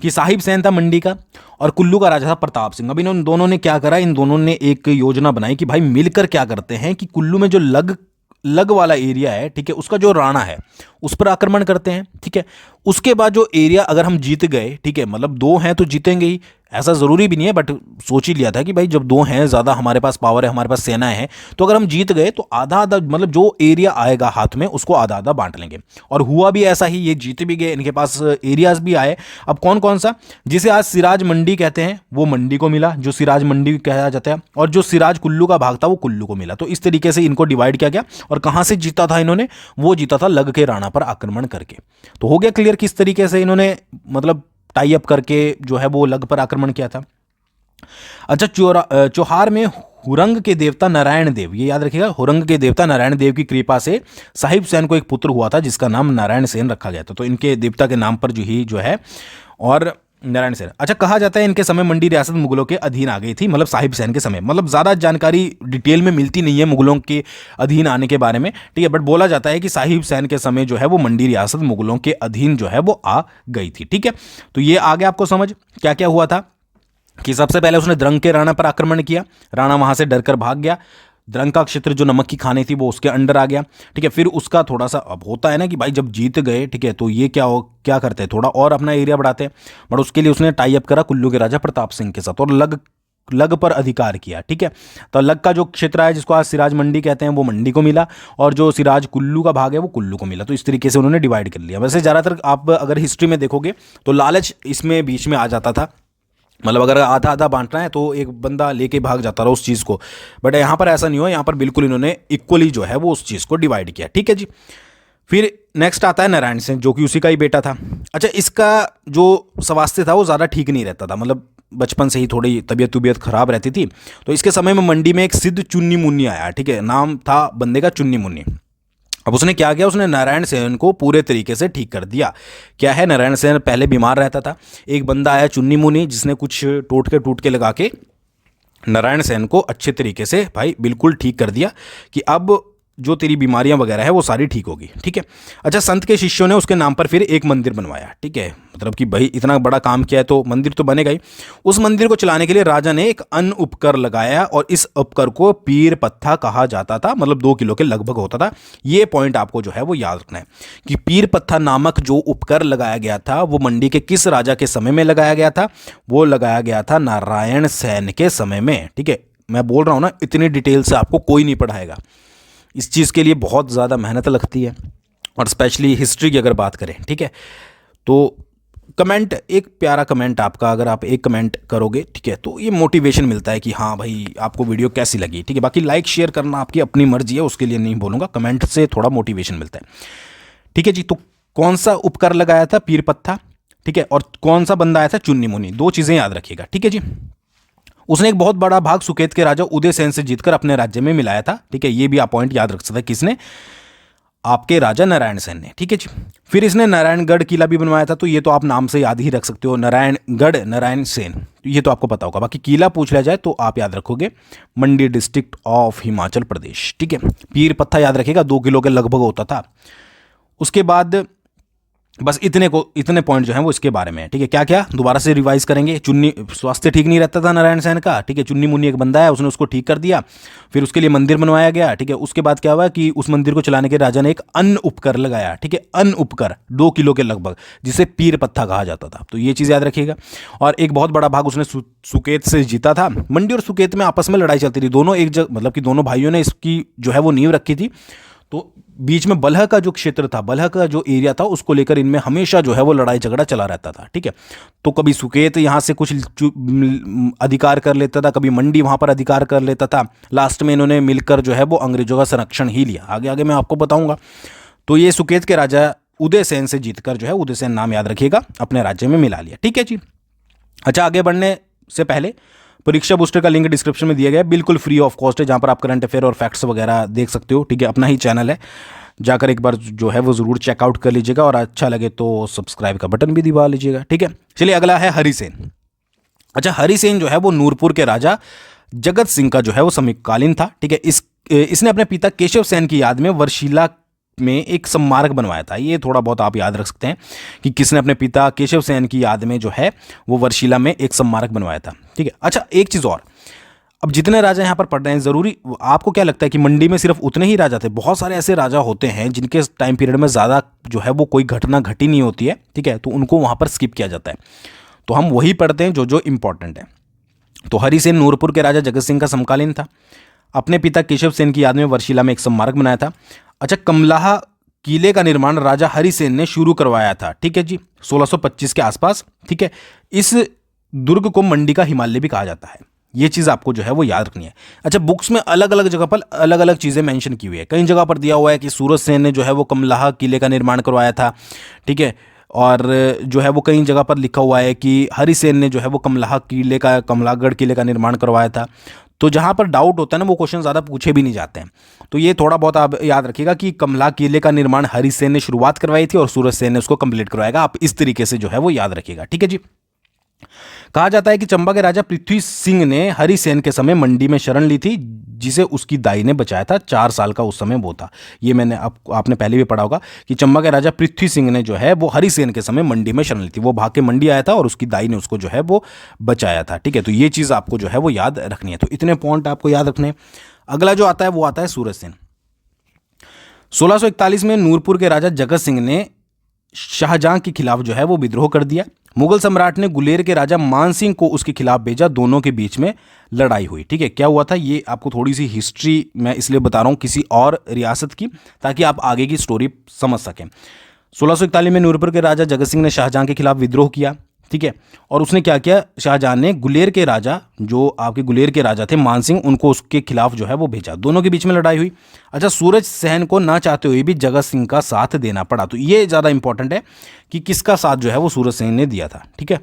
कि साहिब सैन था मंडी का और कुल्लू का राजा था प्रताप सिंह। अब इन दोनों ने क्या करा? इन दोनों ने एक योजना बनाई कि भाई मिलकर क्या करते हैं कि कुल्लू में जो लग वाला एरिया है, ठीक है, उसका जो राणा है उस पर आक्रमण करते हैं। ठीक है, उसके बाद जो एरिया अगर हम जीत गए, ठीक है, मतलब दो हैं तो जीतेंगे ही, ऐसा जरूरी भी नहीं है, बट सोच ही लिया था कि भाई जब दो हैं, ज्यादा हमारे पास पावर है, हमारे पास सेना है, तो अगर हम जीत गए तो आधा आधा, मतलब जो एरिया आएगा हाथ में उसको आधा आधा बांट लेंगे। और हुआ भी ऐसा ही, ये जीत भी गए, इनके पास एरियाज भी आए। अब कौन कौन सा? जिसे आज सिराज मंडी कहते हैं वो मंडी को मिला, जो सिराज मंडी कहा जाता है, और जो सिराज कुल्लू का भाग था वो कुल्लू को मिला। तो इस तरीके से इनको डिवाइड किया गया। और कहां से जीता था इन्होंने? वो जीता था लग के राणा पर आक्रमण करके। तो हो गया क्लियर किस तरीके से इन्होंने मतलब टाई अप करके जो है वो लग पर आक्रमण किया था। अच्छा, चौहार में हुरंग के देवता नारायण देव, ये याद रखिएगा, हुरंग के देवता नारायण देव की कृपा से साहिब सैन को एक पुत्र हुआ था जिसका नाम नारायण सेन रखा गया था। तो इनके देवता के नाम पर जो है और नारायण सेन। अच्छा, कहा जाता है इनके समय मंडी रियासत मुगलों के अधीन आ गई थी, मतलब साहिब सैन के समय। मतलब ज्यादा जानकारी डिटेल में मिलती नहीं है मुगलों के अधीन आने के बारे में, ठीक है, बट बोला जाता है कि साहिब सैन के समय जो है वो मंडी रियासत मुगलों के अधीन जो है वो आ गई थी। ठीक है, तो ये आ गया आपको समझ क्या क्या हुआ था कि सबसे पहले उसने द्रंग के राणा पर आक्रमण किया, राणा वहां से डरकर भाग गया, द्रंग का क्षेत्र जो नमक की खाने थी वो उसके अंडर आ गया। ठीक है, फिर उसका थोड़ा सा, अब होता है ना कि भाई जब जीत गए, ठीक है, तो ये क्या करते हैं, थोड़ा और अपना एरिया बढ़ाते हैं, बट उसके लिए उसने टाई अप करा कुल्लू के राजा प्रताप सिंह के साथ और लग पर अधिकार किया। ठीक है, तो लग का जो क्षेत्र है जिसको आज सिराज मंडी कहते हैं वो मंडी को मिला, और जो सिराज कुल्लू का भाग है वो कुल्लू को मिला। तो इस तरीके से उन्होंने डिवाइड कर लिया। वैसे ज़्यादातर आप अगर हिस्ट्री में देखोगे तो लालच इसमें बीच में आ जाता था, मतलब अगर आधा आधा बांटना है तो एक बंदा लेके भाग जाता रहा उस चीज़ को, बट यहाँ पर ऐसा नहीं हुआ, यहाँ पर बिल्कुल इन्होंने इक्वली जो है वो उस चीज़ को डिवाइड किया। ठीक है जी, फिर नेक्स्ट आता है नारायण सेन, जो कि उसी का ही बेटा था। अच्छा, इसका जो स्वास्थ्य था वो ज़्यादा ठीक नहीं रहता था, मतलब बचपन से ही थोड़ी तबीयत खराब रहती थी। तो इसके समय में मंडी में एक सिद्ध चुन्नी मुन्नी आया। ठीक है, नाम था बंदे का चुन्नी मुन्नी। अब उसने क्या किया? उसने नारायण सेन को पूरे तरीके से ठीक कर दिया। क्या है, नारायण सेन पहले बीमार रहता था, एक बंदा आया चुन्नी मुन्नी जिसने कुछ टूट के लगा के नारायण सेन को अच्छे तरीके से भाई बिल्कुल ठीक कर दिया कि अब जो तेरी बीमारियां वगैरह है वो सारी ठीक होगी। ठीक है, अच्छा, संत के शिष्यों ने उसके नाम पर फिर एक मंदिर बनवाया। ठीक है, मतलब कि भाई इतना बड़ा काम किया है तो मंदिर तो बनेगा ही। उस मंदिर को चलाने के लिए राजा ने एक अन्न उपकर लगाया, और इस उपकर को पीर पत्था कहा जाता था, मतलब 2 किलो के लगभग होता था। ये पॉइंट आपको जो है वो याद रखना है कि पीर पत्था नामक जो उपकर लगाया गया था वो मंडी के किस राजा के समय में लगाया गया था? वो लगाया गया था नारायण सेन के समय में। ठीक है, मैं बोल रहा हूँ ना, इतनी डिटेल से आपको कोई नहीं पढ़ाएगा, इस चीज़ के लिए बहुत ज़्यादा मेहनत लगती है, और स्पेशली हिस्ट्री की अगर बात करें। ठीक है, तो कमेंट, एक प्यारा कमेंट आपका, अगर आप एक कमेंट करोगे, ठीक है, तो ये मोटिवेशन मिलता है कि हाँ भाई आपको वीडियो कैसी लगी। ठीक है, बाकी लाइक शेयर करना आपकी अपनी मर्जी है, उसके लिए नहीं बोलूँगा, कमेंट से थोड़ा मोटिवेशन मिलता है। ठीक है जी, तो कौन सा उपकर लगाया था? पीर पत्था। ठीक है, और कौन सा बंदा आया था? चुन्नी मुन्नी। 2 चीज़ें याद रखिएगा। ठीक है जी, उसने एक बहुत बड़ा भाग सुकेत के राजा उदय सेन से जीतकर अपने राज्य में मिलाया था। ठीक है, ये भी आप पॉइंट याद रख सकते हैं। किसने? आपके राजा नारायण सेन ने। ठीक है जी, फिर इसने नारायणगढ़ किला भी बनवाया था, तो ये तो आप नाम से याद ही रख सकते हो, नारायणगढ़ नारायण सेन, ये तो आपको पता होगा। बाकी किला पूछ लिया जाए तो आप याद रखोगे मंडी डिस्ट्रिक्ट ऑफ हिमाचल प्रदेश। ठीक है, पीर पत्था याद रखिएगा, 2 किलो के लगभग होता था। उसके बाद बस इतने पॉइंट जो हैं वो इसके बारे में है। ठीक है, क्या क्या दोबारा से रिवाइज करेंगे। चुन्नी, स्वास्थ्य ठीक नहीं रहता था नारायण सेन का। ठीक है, चुन्नी मुन्नी एक बंदा है, उसने उसको ठीक कर दिया, फिर उसके लिए मंदिर बनवाया गया। ठीक है, उसके बाद क्या हुआ कि उस मंदिर को चलाने के राजा ने एक अन्न उपकर लगाया। ठीक है, अन्न उपकर 2 किलो के लगभग, जिसे पीर पत्था कहा जाता था। तो ये चीज़ याद रखिएगा। और एक बहुत बड़ा भाग उसने सुकेत से जीता था। मंडी और सुकेत में आपस में लड़ाई चलती थी, दोनों एक जगह, मतलब कि दोनों भाइयों ने इसकी जो है वो नींव रखी थी। तो बीच में बलह का जो क्षेत्र था, बलह का जो एरिया था, उसको लेकर इनमें हमेशा जो है वो लड़ाई झगड़ा चला रहता था। ठीक है, तो कभी सुकेत यहाँ से कुछ अधिकार कर लेता था, कभी मंडी वहाँ पर अधिकार कर लेता था। लास्ट में इन्होंने मिलकर जो है वो अंग्रेजों का संरक्षण ही लिया। आगे आगे मैं आपको बताऊंगा। तो ये सुकेत के राजा उदयसेन से जीतकर जो है, उदयसेन नाम याद रखिएगा, अपने राज्य में मिला लिया। ठीक है जी। अच्छा, आगे बढ़ने से पहले परीक्षा बूस्टर का लिंक डिस्क्रिप्शन में दिया गया है, बिल्कुल फ्री ऑफ कॉस्ट है, जहाँ पर आप करंट अफेयर और फैक्ट्स वगैरह देख सकते हो। ठीक है, अपना ही चैनल है, जाकर एक बार जो है वो ज़रूर चेकआउट कर लीजिएगा, और अच्छा लगे तो सब्सक्राइब का बटन भी दबा लीजिएगा। ठीक है, चलिए अगला है हरिसेन। अच्छा, हरिसेन जो है वो नूरपुर के राजा जगत सिंह का जो है वो समकालीन था। ठीक है, इसने अपने पिता केशव सेन की याद में वर्षिला में एक स्मारक बनवाया था। ये थोड़ा बहुत आप याद रख सकते हैं कि किसने अपने पिता केशव सेन की याद में जो है वो वर्षिला में एक स्मारक बनवाया था। ठीक है, अच्छा एक चीज़ और, अब जितने राजा यहाँ पर पढ़ रहे हैं, ज़रूरी आपको क्या लगता है कि मंडी में सिर्फ उतने ही राजा थे? बहुत सारे ऐसे राजा होते हैं जिनके टाइम पीरियड में ज़्यादा जो है वो कोई घटना घटी नहीं होती है। ठीक है, तो उनको वहाँ पर स्किप किया जाता है। तो हम वही पढ़ते हैं जो जो इंपॉर्टेंट है। तो हरिसेन नूरपुर के राजा जगत सिंह का समकालीन था, अपने पिता केशव सेन की याद में वर्षिला में एक स्मारक बनाया था। अच्छा, कमलाहा किले का निर्माण राजा हरिसेन ने शुरू करवाया था। ठीक है जी, 1625 के आसपास। ठीक है, इस दुर्ग को मंडी का हिमालय भी कहा जाता है। ये चीज़ आपको जो है वो याद रखनी है। अच्छा, बुक्स में अलग अलग जगह पर अलग अलग चीज़ें मेंशन की हुई है। कई जगह पर दिया हुआ है कि सूरज सेन ने जो है वो कमलाहा किले का निर्माण करवाया था। ठीक है, और जो है वो कई जगह पर लिखा हुआ है कि हरिसेन ने जो है वो कमलागढ़ किले का निर्माण करवाया था। तो जहाँ पर डाउट होता है ना, वो क्वेश्चन ज़्यादा पूछे भी नहीं जाते हैं। तो ये थोड़ा बहुत आप याद रखिएगा कि कमला किले का निर्माण हरिसेन ने शुरुआत करवाई थी और सूरज सेन ने उसको कंप्लीट करवाएगा। आप इस तरीके से जो है वो याद रखिएगा। ठीक है जी। कहा जाता है कि चंबा के राजा पृथ्वी सिंह ने हरिसेन के समय मंडी में शरण ली थी, जिसे उसकी दाई ने बचाया था। 4 साल का उस समय वो था। ये मैंने आपने पहले भी पढ़ा होगा कि चंबा के राजा पृथ्वी सिंह ने जो है वो हरिसेन के समय मंडी में शरण ली थी। वो भाग के मंडी आया था और उसकी दाई ने उसको जो है वो बचाया था। ठीक है, तो ये चीज़ आपको जो है वो याद रखनी है। तो इतने पॉइंट आपको याद रखने। अगला जो आता है वो आता है सूरज सेन। 1641 में नूरपुर के राजा जगत सिंह ने शाहजहां के खिलाफ जो है वो विद्रोह कर दिया। मुगल सम्राट ने गुलेर के राजा मान सिंह को उसके खिलाफ भेजा। दोनों के बीच में लड़ाई हुई। ठीक है, क्या हुआ था, ये आपको थोड़ी सी हिस्ट्री मैं इसलिए बता रहा हूँ किसी और रियासत की, ताकि आप आगे की स्टोरी समझ सकें। 1641 में नूरपुर के राजा जगत सिंह ने शाहजहां के खिलाफ विद्रोह किया। ठीक है, और उसने क्या किया, शाहजहां ने गुलेर के राजा, जो आपके गुलेर के राजा थे मान सिंह, उनको उसके खिलाफ जो है वो भेजा। दोनों के बीच में लड़ाई हुई। अच्छा, सूरज सेन को ना चाहते हुए भी जगत सिंह का साथ देना पड़ा। तो ये ज़्यादा इंपॉर्टेंट है कि किसका साथ जो है वो सूरज सेन ने दिया था। ठीक है,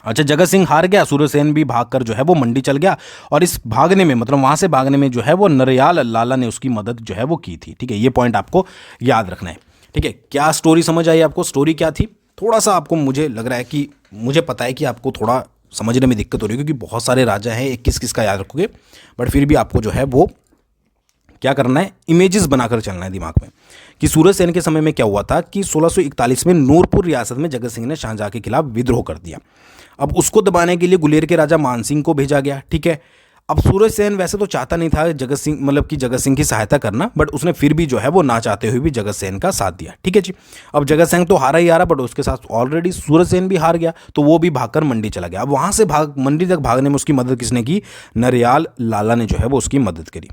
अच्छा, जगत सिंह हार गया, सूरज सेन भी भागकर जो है वो मंडी चल गया, और इस भागने में, मतलब वहाँ से भागने में जो है वो नरयाल लाला ने उसकी मदद जो है वो की थी। ठीक है, ये पॉइंट आपको याद रखना है। ठीक है, क्या स्टोरी समझ आई आपको? स्टोरी क्या थी? थोड़ा सा आपको, मुझे लग रहा है कि मुझे पता है कि आपको थोड़ा समझने में दिक्कत हो रही है, क्योंकि बहुत सारे राजा हैं, किस किस का याद रखोगे, बट फिर भी आपको जो है वो क्या करना है, इमेजेस बनाकर चलना है दिमाग में कि सूरज सेन के समय में क्या हुआ था कि 1641 में नूरपुर रियासत में जगत सिंह ने शाहजहां के खिलाफ विद्रोह कर दिया। अब उसको दबाने के लिए गुलेर के राजा मान सिंह को भेजा गया। ठीक है, अब सूरज सेन वैसे तो चाहता नहीं था जगत सिंह, मतलब कि जगत सिंह की सहायता करना, बट उसने फिर भी जो है वो ना चाहते हुए भी जगत सेन का साथ दिया। ठीक है जी। अब जगत सिंह तो हारा ही हारा, बट उसके साथ ऑलरेडी सूरज सेन भी हार गया, तो वो भी भागकर मंडी चला गया। अब वहां से मंडी तक भागने में उसकी मदद किसने की? नरयाल लाला ने जो है वो उसकी मदद करी।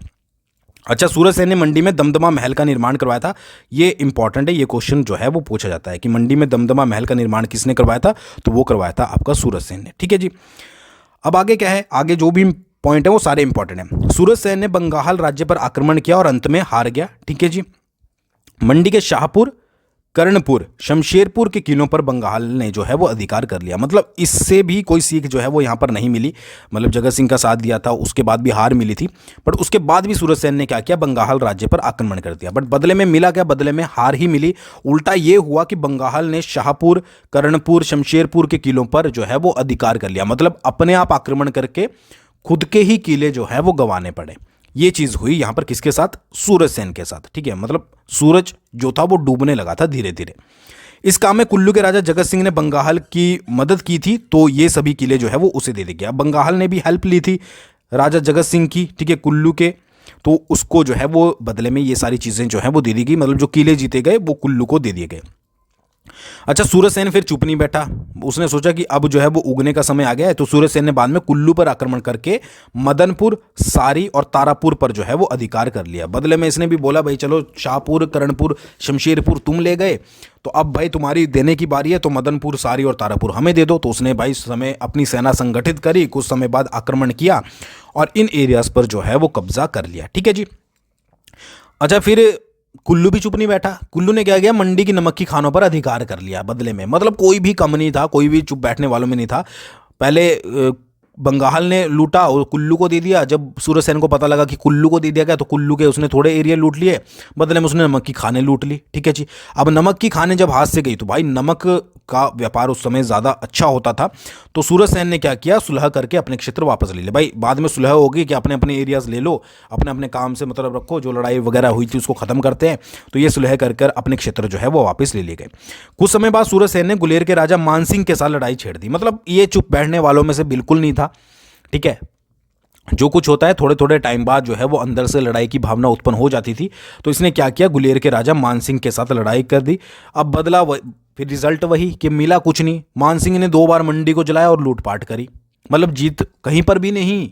अच्छा, सूरज सेन ने मंडी में दमदमा महल का निर्माण करवाया था। ये इंपॉर्टेंट है, ये क्वेश्चन जो है वो पूछा जाता है कि मंडी में दमदमा महल का निर्माण किसने करवाया था? तो वो करवाया था आपका सूरज सेन ने। ठीक है जी। अब आगे क्या है, आगे जो भी पॉइंट है वो सारे इंपॉर्टेंट हैं। सूरज सेन ने बंगाल राज्य पर आक्रमण किया और अंत में हार गया। ठीक है जी। मंडी के शाहपुर, कर्णपुर, शमशेरपुर के किलों पर बंगाल ने जो है वो अधिकार कर लिया। मतलब इससे भी कोई सीख जो है वो यहाँ पर नहीं मिली। मतलब जगत सिंह का साथ दिया था, उसके बाद भी हार मिली थी, बट उसके बाद भी सूरज सेन ने क्या किया, बंगाल राज्य पर आक्रमण कर दिया। बट बदले में मिला क्या? बदले में हार ही मिली। उल्टा ये हुआ कि बंगाल ने शाहपुर, कर्णपुर, शमशेरपुर के किलों पर जो है वो अधिकार कर लिया। मतलब अपने आप आक्रमण करके खुद के ही किले जो है वो गंवाने पड़े। ये चीज हुई यहां पर किसके साथ? सूरज सेन के साथ। ठीक है, मतलब सूरज जो था वो डूबने लगा था धीरे धीरे। इस काम में कुल्लू के राजा जगत सिंह ने बंगाल की मदद की थी, तो ये सभी किले जो है वो उसे दे दिए गया। बंगाल ने भी हेल्प ली थी राजा जगत सिंह की, ठीक है, कुल्लू के, तो उसको जो है वो बदले में ये सारी चीजें जो है वो दे दी गई। मतलब जो किले जीते गए वो कुल्लू को दे दिए गए। अच्छा, सूरजसेन फिर चुप नहीं बैठा। उसने सोचा कि अब जो है वो उगने का समय आ गया है। तो सूरजसेन ने बाद में कुल्लू पर आक्रमण करके मदनपुर, सारी और तारापुर पर जो है वो अधिकार कर लिया। बदले में इसने भी बोला भाई चलो शाहपुर, करणपुर, शमशेरपुर तुम ले गए, तो अब भाई तुम्हारी देने की बारी है, तो मदनपुर, सारी और तारापुर हमें दे दो। तो उसने भाई समय अपनी सेना संगठित करी, कुछ समय बाद आक्रमण किया और इन एरियाज पर जो है वो कब्जा कर लिया। ठीक है जी। अच्छा, फिर कुल्लू भी चुप नहीं बैठा। कुल्लू ने क्या किया, मंडी की नमक की खानों पर अधिकार कर लिया बदले में। मतलब कोई भी कम नहीं था, कोई भी चुप बैठने वालों में नहीं था। पहले बंगाल ने लूटा और कुल्लू को दे दिया। जब सूरजसेन को पता लगा कि कुल्लू को दे दिया गया, तो कुल्लू के उसने थोड़े एरिया लूट लिए, बदले में उसने नमक की खानें लूट ली। ठीक है जी। अब नमक की खानें जब हाथ से गई तो भाई नमक का व्यापार उस समय ज़्यादा अच्छा होता था। तो सूरजसेन ने क्या किया, सुलह करके अपने क्षेत्र वापस ले लिया। भाई बाद में सुलह होगी कि अपने अपने एरियाज ले लो, अपने अपने काम से मतलब रखो, जो लड़ाई वगैरह हुई थी उसको ख़त्म करते हैं। तो ये सुलह कर कर अपने क्षेत्र जो है वो वापस ले लिए गए। कुछ समय बाद सूरजसेन ने गुलेर के राजा मानसिंह के साथ लड़ाई छेड़ दी। मतलब ये चुप बैठने वालों में से बिल्कुल नहीं था। ठीक है, जो कुछ होता है थोड़े थोड़े टाइम बाद जो है वो अंदर से लड़ाई की भावना उत्पन्न हो जाती थी। तो इसने क्या किया, गुलेर के राजा मानसिंह के साथ लड़ाई कर दी। अब बदला फिर रिजल्ट वही कि मिला कुछ नहीं। मानसिंह ने 2 बार मंडी को जलाया और लूटपाट करी। मतलब जीत कहीं पर भी नहीं।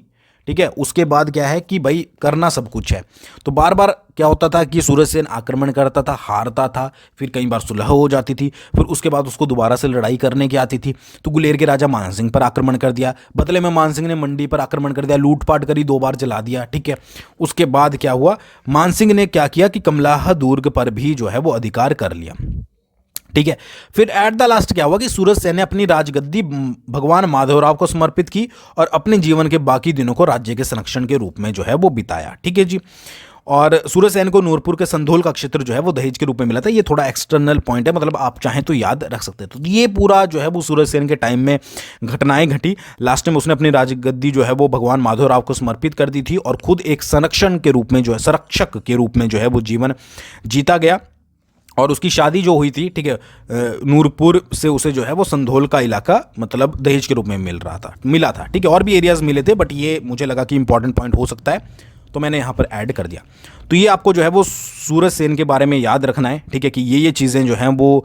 ठीक है, उसके बाद क्या है कि भाई करना सब कुछ है। तो बार बार क्या होता था कि सूरजसेन आक्रमण करता था, हारता था, फिर कई बार सुलह हो जाती थी, फिर उसके बाद उसको दोबारा से लड़ाई करने की आती थी। तो गुलेर के राजा मानसिंह पर आक्रमण कर दिया, बदले में मानसिंह ने मंडी पर आक्रमण कर दिया, लूटपाट करी, 2 बार जला दिया। ठीक है, उसके बाद क्या हुआ, मानसिंह ने क्या किया कि कमलाह दुर्ग पर भी जो है वो अधिकार कर लिया। ठीक है, फिर एट द लास्ट क्या हुआ कि सूरजसेन ने अपनी राजगद्दी भगवान माधवराव को समर्पित की और अपने जीवन के बाकी दिनों को राज्य के संरक्षण के रूप में जो है वो बिताया। ठीक है जी। और सूरजसेन को नूरपुर के संधोल का क्षेत्र जो है वो दहेज के रूप में मिला था। ये थोड़ा एक्सटर्नल पॉइंट है, मतलब आप चाहें तो याद रख सकते हैं। तो ये पूरा जो है वो सूरजसेन के टाइम में घटनाएं घटी। लास्ट में उसने अपनी राजगद्दी जो है वो भगवान माधवराव को समर्पित कर दी थी और खुद एक संरक्षण के रूप में जो है, संरक्षक के रूप में जो है वो जीवन जीता गया। और उसकी शादी जो हुई थी, ठीक है, नूरपुर से उसे जो है वो संधोल का इलाका मतलब दहेज के रूप में मिला था। ठीक है, और भी एरियाज मिले थे, बट ये मुझे लगा कि इंपॉर्टेंट पॉइंट हो सकता है, तो मैंने यहाँ पर ऐड कर दिया। तो ये आपको जो है वो सूरजसेन के बारे में याद रखना है। ठीक है, कि ये चीज़ें जो हैं वो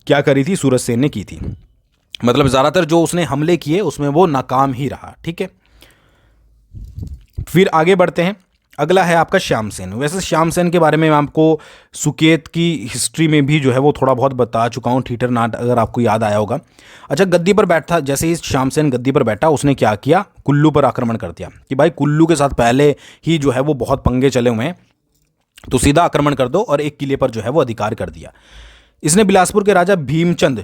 क्या करी थी, सूरजसेन ने की थी। मतलब ज़्यादातर जो उसने हमले किए उसमें वो नाकाम ही रहा। ठीक है, फिर आगे बढ़ते हैं। अगला है आपका श्यामसेन। वैसे श्यामसेन के बारे में मैं आपको सुकेत की हिस्ट्री में भी जो है वो थोड़ा बहुत बता चुका हूँ, ठीटर नाट, अगर आपको याद आया होगा। अच्छा, गद्दी पर बैठा, जैसे ही श्यामसेन गद्दी पर बैठा, उसने क्या किया, कुल्लू पर आक्रमण कर दिया कि भाई कुल्लू के साथ पहले ही जो है वो बहुत पंगे चले हुए हैं, तो सीधा आक्रमण कर दो, और एक किले पर जो है वो अधिकार कर दिया। इसने बिलासपुर के राजा भीमचंद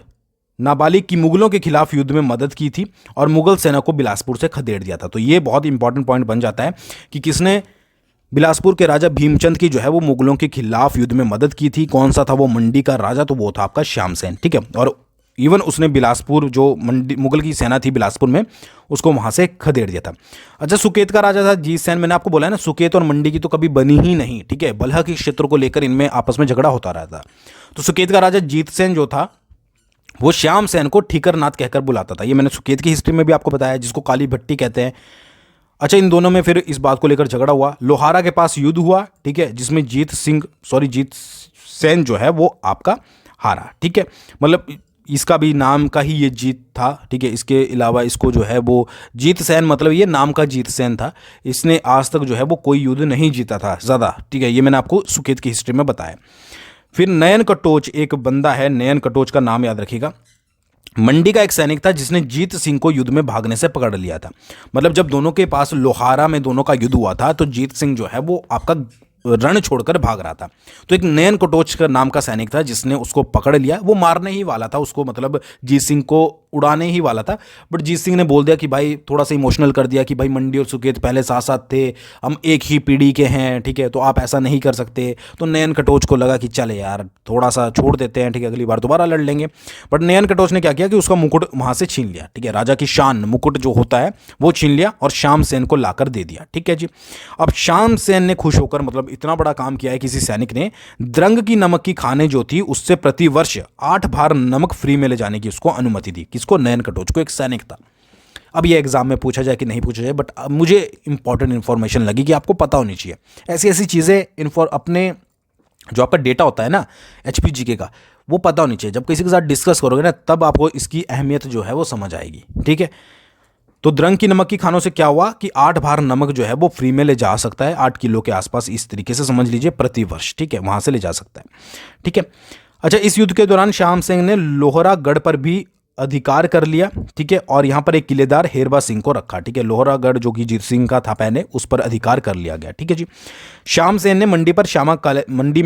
नाबालिग की मुगलों के खिलाफ युद्ध में मदद की थी और मुगल सेना को बिलासपुर से खदेड़ दिया था। तो ये बहुत इंपॉर्टेंट पॉइंट बन जाता है कि किसने बिलासपुर के राजा भीमचंद की जो है वो मुगलों के खिलाफ युद्ध में मदद की थी। कौन सा था वो मंडी का राजा, तो वो था आपका श्यामसेन। ठीक है, और इवन उसने बिलासपुर, जो मंडी मुगल की सेना थी बिलासपुर में, उसको वहां से खदेड़ दिया था। अच्छा, सुकेत का राजा था जीत सेन। मैंने आपको बोला है ना, सुकेत और मंडी की तो कभी बनी ही नहीं। ठीक है, बलहा के क्षेत्र को लेकर इनमें आपस में झगड़ा होता रहता। तो सुकेत का राजा जीत सेन जो था वो श्यामसेन को ठीकरनाथ कहकर बुलाता था। ये मैंने सुकेत की हिस्ट्री में भी आपको बताया, जिसको काली भट्टी कहते हैं। अच्छा, इन दोनों में फिर इस बात को लेकर झगड़ा हुआ, लोहारा के पास युद्ध हुआ। ठीक है, जिसमें जीत सेन जो है वो आपका हारा। ठीक है, मतलब इसका भी नाम का ही ये जीत था। ठीक है, इसके अलावा इसको जो है वो जीत सेन, मतलब ये नाम का जीत सेन था। इसने आज तक जो है वो कोई युद्ध नहीं जीता था ज़्यादा। ठीक है, ये मैंने आपको सुकेत की हिस्ट्री में बताया। फिर नयन कटोच एक बंदा है, नयन कटोच का नाम याद रखिएगा। मंडी का एक सैनिक था जिसने जीत सिंह को युद्ध में भागने से पकड़ लिया था। मतलब जब दोनों के पास लोहारा में दोनों का युद्ध हुआ था, तो जीत सिंह जो है वो आपका रण छोड़कर भाग रहा था। तो एक नयन कटोच का नाम का सैनिक था जिसने उसको पकड़ लिया। वो मारने ही वाला था उसको, मतलब जीत सिंह को उड़ाने ही वाला था, बट जीत सिंह ने बोल दिया कि भाई, थोड़ा सा इमोशनल कर दिया कि भाई मंडी और सुकेत पहले साथ साथ थे, हम एक ही पीढ़ी के हैं। ठीक है, तो आप ऐसा नहीं कर सकते। तो नयन कटोच को लगा कि चले यार, थोड़ा सा छोड़ देते हैं, ठीक है, अगली बार दोबारा लड़ लेंगे। बट नयन कटोच ने क्या किया कि उसका मुकुट वहां से छीन लिया। ठीक है, राजा की शान मुकुट जो होता है वो छीन लिया और श्यामसेन को लाकर दे दिया। ठीक है जी। अब श्यामसेन ने खुश होकर, मतलब इतना बड़ा काम किया है किसी सैनिक ने, द्रंग की नमक की खाने जो थी उससे प्रति वर्ष 8 भार नमक फ्री में ले जाने की उसको अनुमति दी। किसको? नयन कटोच को, एक सैनिक था। अब ये एग्जाम में पूछा जाए कि नहीं पूछा जाए, बट मुझे इंपॉर्टेंट इन्फॉर्मेशन लगी कि आपको पता होनी चाहिए। ऐसी ऐसी चीज़ें अपने जो आपका डेटा होता है ना HPGK का, वो पता होनी चाहिए। जब किसी के साथ डिस्कस करोगे ना तब आपको इसकी अहमियत जो है वो समझ आएगी, ठीक है। तो द्रंग की नमक की खानों से क्या हुआ कि 8 भार नमक जो है वो फ्री में ले जा सकता है, 8 किलो के आसपास, इस तरीके से समझ लीजिए प्रति वर्ष, ठीक है, वहां से ले जा सकता है, ठीक है। अच्छा, इस युद्ध के दौरान श्याम सिंह ने लोहरागढ़ पर भी अधिकार कर लिया, ठीक है, और यहाँ पर एक किलेदार हेरबा सिंह को रखा, ठीक है। लोहरागढ़ जो कि जीत सिंह का था पहले, उस पर अधिकार कर लिया गया, ठीक है जी। श्याम सेन ने मंडी में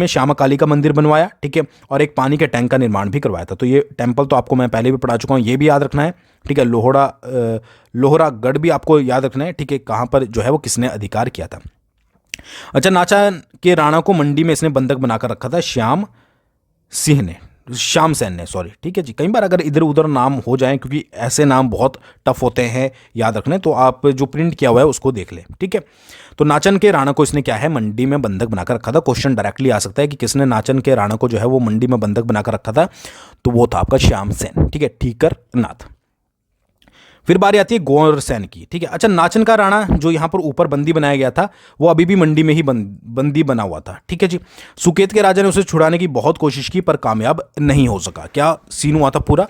श्यामा काली का मंदिर बनवाया, ठीक है, और एक पानी के टैंक का निर्माण भी करवाया था। तो ये टेम्पल तो आपको मैं पहले भी पढ़ा चुका हूँ, ये भी याद रखना है, ठीक है। लोहरागढ़ भी आपको याद रखना है, ठीक है, कहाँ पर जो है वो किसने अधिकार किया था। अच्छा, नाचा के राणा को मंडी में इसने बंधक बनाकर रखा था श्याम सेन ने, सॉरी, ठीक है जी। कई बार अगर इधर उधर नाम हो जाएं, क्योंकि ऐसे नाम बहुत टफ होते हैं याद रखने, तो आप जो प्रिंट किया हुआ है उसको देख लें, ठीक है। तो नाचन के राणा को इसने क्या है, मंडी में बंधक बनाकर रखा था। क्वेश्चन डायरेक्टली आ सकता है कि किसने नाचन के राणा को जो है वो मंडी में बंधक बनाकर रखा था, तो वो था आपका श्याम सेन, ठीक है, ठीकर नाथ। फिर बारी आती है गौरसेन की, ठीक है। अच्छा, नाचन का राणा जो यहाँ पर ऊपर बंदी बनाया गया था वो अभी भी मंडी में ही बंदी बना हुआ था, ठीक है जी। सुकेत के राजा ने उसे छुड़ाने की बहुत कोशिश की पर कामयाब नहीं हो सका। क्या सीन हुआ था पूरा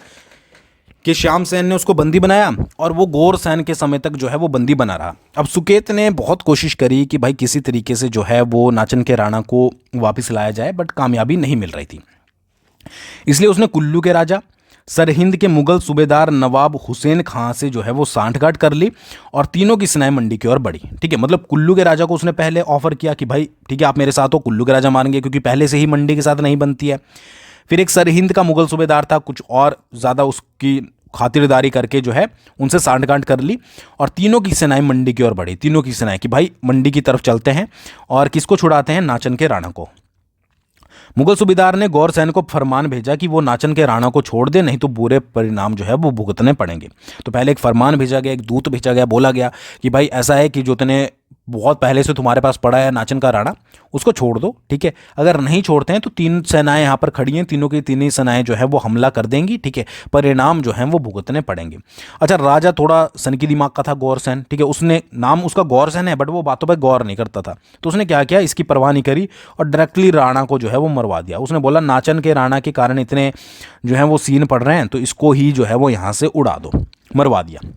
कि श्याम सेन ने उसको बंदी बनाया और वो गौरसेन के समय तक जो है वो बंदी बना रहा। अब सुकेत ने बहुत कोशिश करी कि भाई किसी तरीके से जो है वो नाचन के राणा को वापस लाया जाए, बट कामयाबी नहीं मिल रही थी। इसलिए उसने कुल्लू के राजा, सरहिंद के मुगल सूबेदार नवाब हुसैन खां से जो है वो सांठगांठ कर ली और तीनों की सेनाएं मंडी की ओर बढ़ी, ठीक है। मतलब कुल्लू के राजा को उसने पहले ऑफर किया कि भाई ठीक है आप मेरे साथ हो, कुल्लू के राजा मानेंगे क्योंकि पहले से ही मंडी के साथ नहीं बनती है। फिर एक सरहिंद का मुगल सूबेदार था, कुछ और ज़्यादा उसकी खातिरदारी करके जो है उनसे सांठगांठ कर ली और तीनों की सेनाएं मंडी की ओर बढ़ी। तीनों की सेनाएं कि भाई मंडी की तरफ चलते हैं और किसको छुड़ाते हैं, नाचन के राणा को। मुगल सूबेदार ने गौरसेन को फरमान भेजा कि वो नाचन के राणा को छोड़ दे, नहीं तो बुरे परिणाम जो है वो भुगतने पड़ेंगे। तो पहले एक फरमान भेजा गया, एक दूत भेजा गया, बोला गया कि भाई ऐसा है कि जो तूने बहुत पहले से तुम्हारे पास पड़ा है नाचन का राणा, उसको छोड़ दो, ठीक है। अगर नहीं छोड़ते हैं तो 3 सेनाएं यहाँ पर खड़ी हैं, तीनों की तीनों सेनाएं जो है वो हमला कर देंगी, ठीक है, परिणाम जो है वो भुगतने पड़ेंगे। अच्छा, राजा थोड़ा सनकी दिमाग का था गौरसेन, ठीक है, उसने नाम उसका गौरसेन है बट वो बातों पर गौर नहीं करता था। तो उसने क्या किया, इसकी परवाह नहीं करी और डायरेक्टली राणा को जो है वो मरवा दिया। उसने बोला नाचन के राणा के कारण इतने जो है वो सीन पड़ रहे हैं तो इसको ही जो है वो यहाँ से उड़ा दो, मरवा दिया।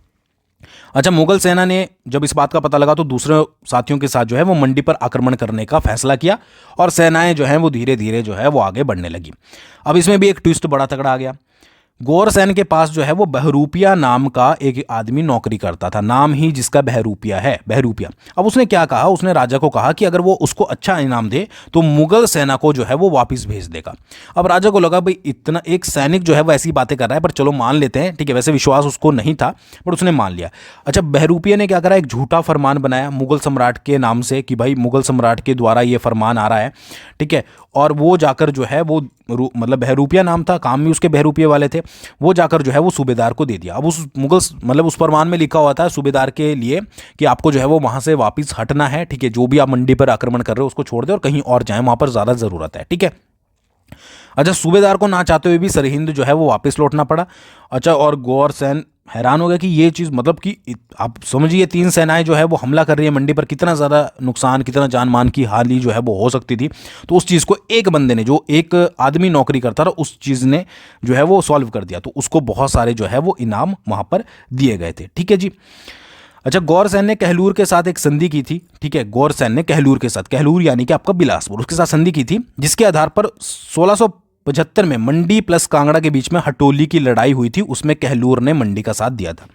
अच्छा, मुगल सेना ने जब इस बात का पता लगा तो दूसरे साथियों के साथ जो है वो मंडी पर आक्रमण करने का फैसला किया और सेनाएं जो हैं वो धीरे धीरे जो है वो आगे बढ़ने लगी। अब इसमें भी एक ट्विस्ट बड़ा तगड़ा आ गया। गौरसेन के पास जो है वो बहरूपिया नाम का एक आदमी नौकरी करता था, नाम ही जिसका बहरूपिया है, बहरूपिया। अब उसने क्या कहा, उसने राजा को कहा कि अगर वो उसको अच्छा इनाम दे तो मुगल सेना को जो है वो वापस भेज देगा। अब राजा को लगा भाई इतना एक सैनिक जो है वो ऐसी बातें कर रहा है, पर चलो मान लेते हैं, ठीक है। वैसे विश्वास उसको नहीं था पर उसने मान लिया। अच्छा, बहरूपिया ने क्या करा, एक झूठा फरमान बनाया मुगल सम्राट के नाम से कि भाई मुगल सम्राट के द्वारा ये फरमान आ रहा है, ठीक है। और वो जाकर जो है वो मतलब बहरूपिया नाम था, काम भी उसके बहरूपिया वाले थे, वो जाकर जो है वो सूबेदार को दे दिया। अब उस मुगल मतलब उस फरमान में लिखा हुआ था सूबेदार के लिए कि आपको जो है वो वहाँ से वापस हटना है, ठीक है, जो भी आप मंडी पर आक्रमण कर रहे हो उसको छोड़ दे और कहीं और जाएं, वहाँ पर ज़्यादा ज़रूरत है, ठीक है। अच्छा, सूबेदार को ना चाहते हुए भी सरहिंद जो है वो वापस लौटना पड़ा। अच्छा, और गौरसेन हैरान हो गया कि ये चीज़ मतलब कि आप समझिए 3 सेनाएं जो है वो हमला कर रही है मंडी पर, कितना ज़्यादा नुकसान, कितना जान मान की हानि जो है वो हो सकती थी। तो उस चीज़ को एक बंदे ने, जो एक आदमी नौकरी करता था, उस चीज़ ने जो है वो सॉल्व कर दिया। तो उसको बहुत सारे जो है वो इनाम वहाँ पर दिए गए थे, ठीक है जी। अच्छा, गौरसेन ने कहलूर के साथ एक संधि की थी, ठीक है। गौरसेन ने कहलूर के साथ, कहलूर यानी कि आपका बिलासपुर, उसके साथ संधि की थी जिसके आधार पर 1675 में मंडी प्लस कांगड़ा के बीच में हटोली की लड़ाई हुई थी, उसमें कहलूर ने मंडी का साथ दिया था।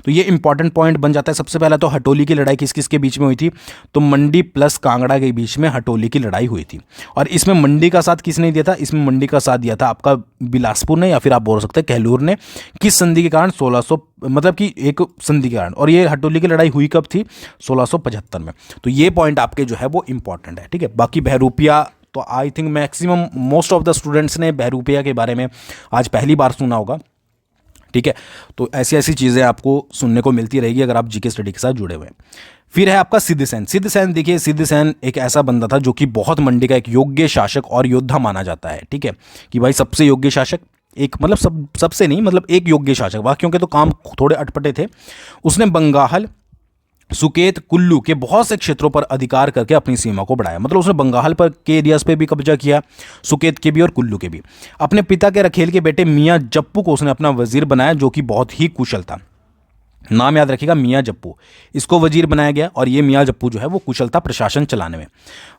तो ये इंपॉर्टेंट पॉइंट बन जाता है। सबसे पहला तो हटोली की लड़ाई किस किस के बीच में हुई थी, तो मंडी प्लस कांगड़ा के बीच में हटोली की लड़ाई हुई थी। और इसमें मंडी का साथ किसने दिया था, इसमें मंडी का साथ दिया था आपका बिलासपुर ने, या फिर आप बोल सकते हैं कहलूर ने। किस संधि के कारण, 1600 मतलब कि एक संधि के कारण। और ये हटोली की लड़ाई हुई कब थी, 1675 में। तो ये पॉइंट आपके जो है वो इंपॉर्टेंट है, ठीक है। बाकी बहरूपिया तो I think maximum most of the students ने बहरूपिया के बारे में आज पहली बार सुना होगा, ठीक है। तो ऐसी ऐसी चीज़ें आपको सुनने को मिलती रहेगी अगर आप जीके स्टडी के साथ जुड़े हुए हैं। फिर है आपका सिद्धसेन। सिद्धसेन देखिए, सिद्धसेन एक ऐसा बंदा था जो कि बहुत मंडी का एक योग्य शासक और योद्धा माना जाता है, ठीक है, कि भाई सबसे योग्य शासक, एक मतलब सबसे नहीं, मतलब एक योग्य शासक, बाकियों के तो काम थोड़े अटपटे थे। उसने बंगाल, सुकेत कुल्लू के बहुत से क्षेत्रों पर अधिकार करके अपनी सीमा को बढ़ाया। मतलब उसने बंगाल पर के एरियाज पे भी कब्जा किया, सुकेत के भी और कुल्लू के भी। अपने पिता के रखेल के बेटे मियाँ जप्पू को उसने अपना वजीर बनाया, जो कि बहुत ही कुशल था। नाम याद रखिएगा, मियाँ जप्पू, इसको वजीर बनाया गया और ये मियाँ जप्पू जो है वो कुशल था प्रशासन चलाने में।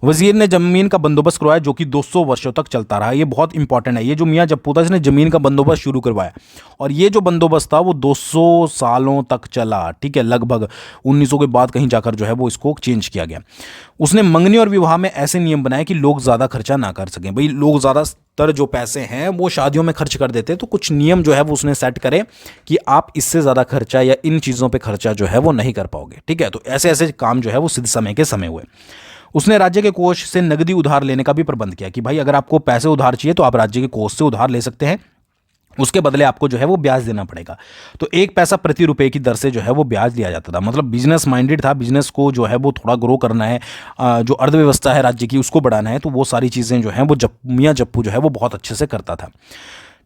वजीर ने जमीन का बंदोबस्त करवाया, जो कि 200 वर्षों तक चलता रहा। ये बहुत इंपॉर्टेंट है। ये जो मियाँ जप्पू था, इसने जमीन का बंदोबस्त शुरू करवाया और ये जो बंदोबस्त था वो 200 सालों तक चला। ठीक है, लगभग 1900 के बाद कहीं जाकर जो है वो इसको चेंज किया गया। उसने मंगनी और विवाह में ऐसे नियम बनाए कि लोग ज़्यादा खर्चा ना कर सकें। भाई लोग ज़्यादातर जो पैसे हैं वो शादियों में खर्च कर देते, तो कुछ नियम जो है वो उसने सेट करे कि आप इससे ज़्यादा खर्चा या इन चीज़ों पे खर्चा जो है वो नहीं कर पाओगे। ठीक है, तो ऐसे ऐसे काम जो है वो सिद्ध समय के समय हुए। उसने राज्य के कोष से नगदी उधार लेने का भी प्रबंध किया कि भाई अगर आपको पैसे उधार चाहिए तो आप राज्य के कोष से उधार ले सकते हैं, उसके बदले आपको जो है वो ब्याज देना पड़ेगा। तो 1 पैसा प्रति रुपए की दर से जो है वो ब्याज दिया जाता था। मतलब बिजनेस माइंडेड था, बिजनेस को जो है वो थोड़ा ग्रो करना है, जो अर्थव्यवस्था है राज्य की उसको बढ़ाना है, तो वो सारी चीज़ें जो हैं वो मियाँ जप्पू जो है वो बहुत अच्छे से करता था।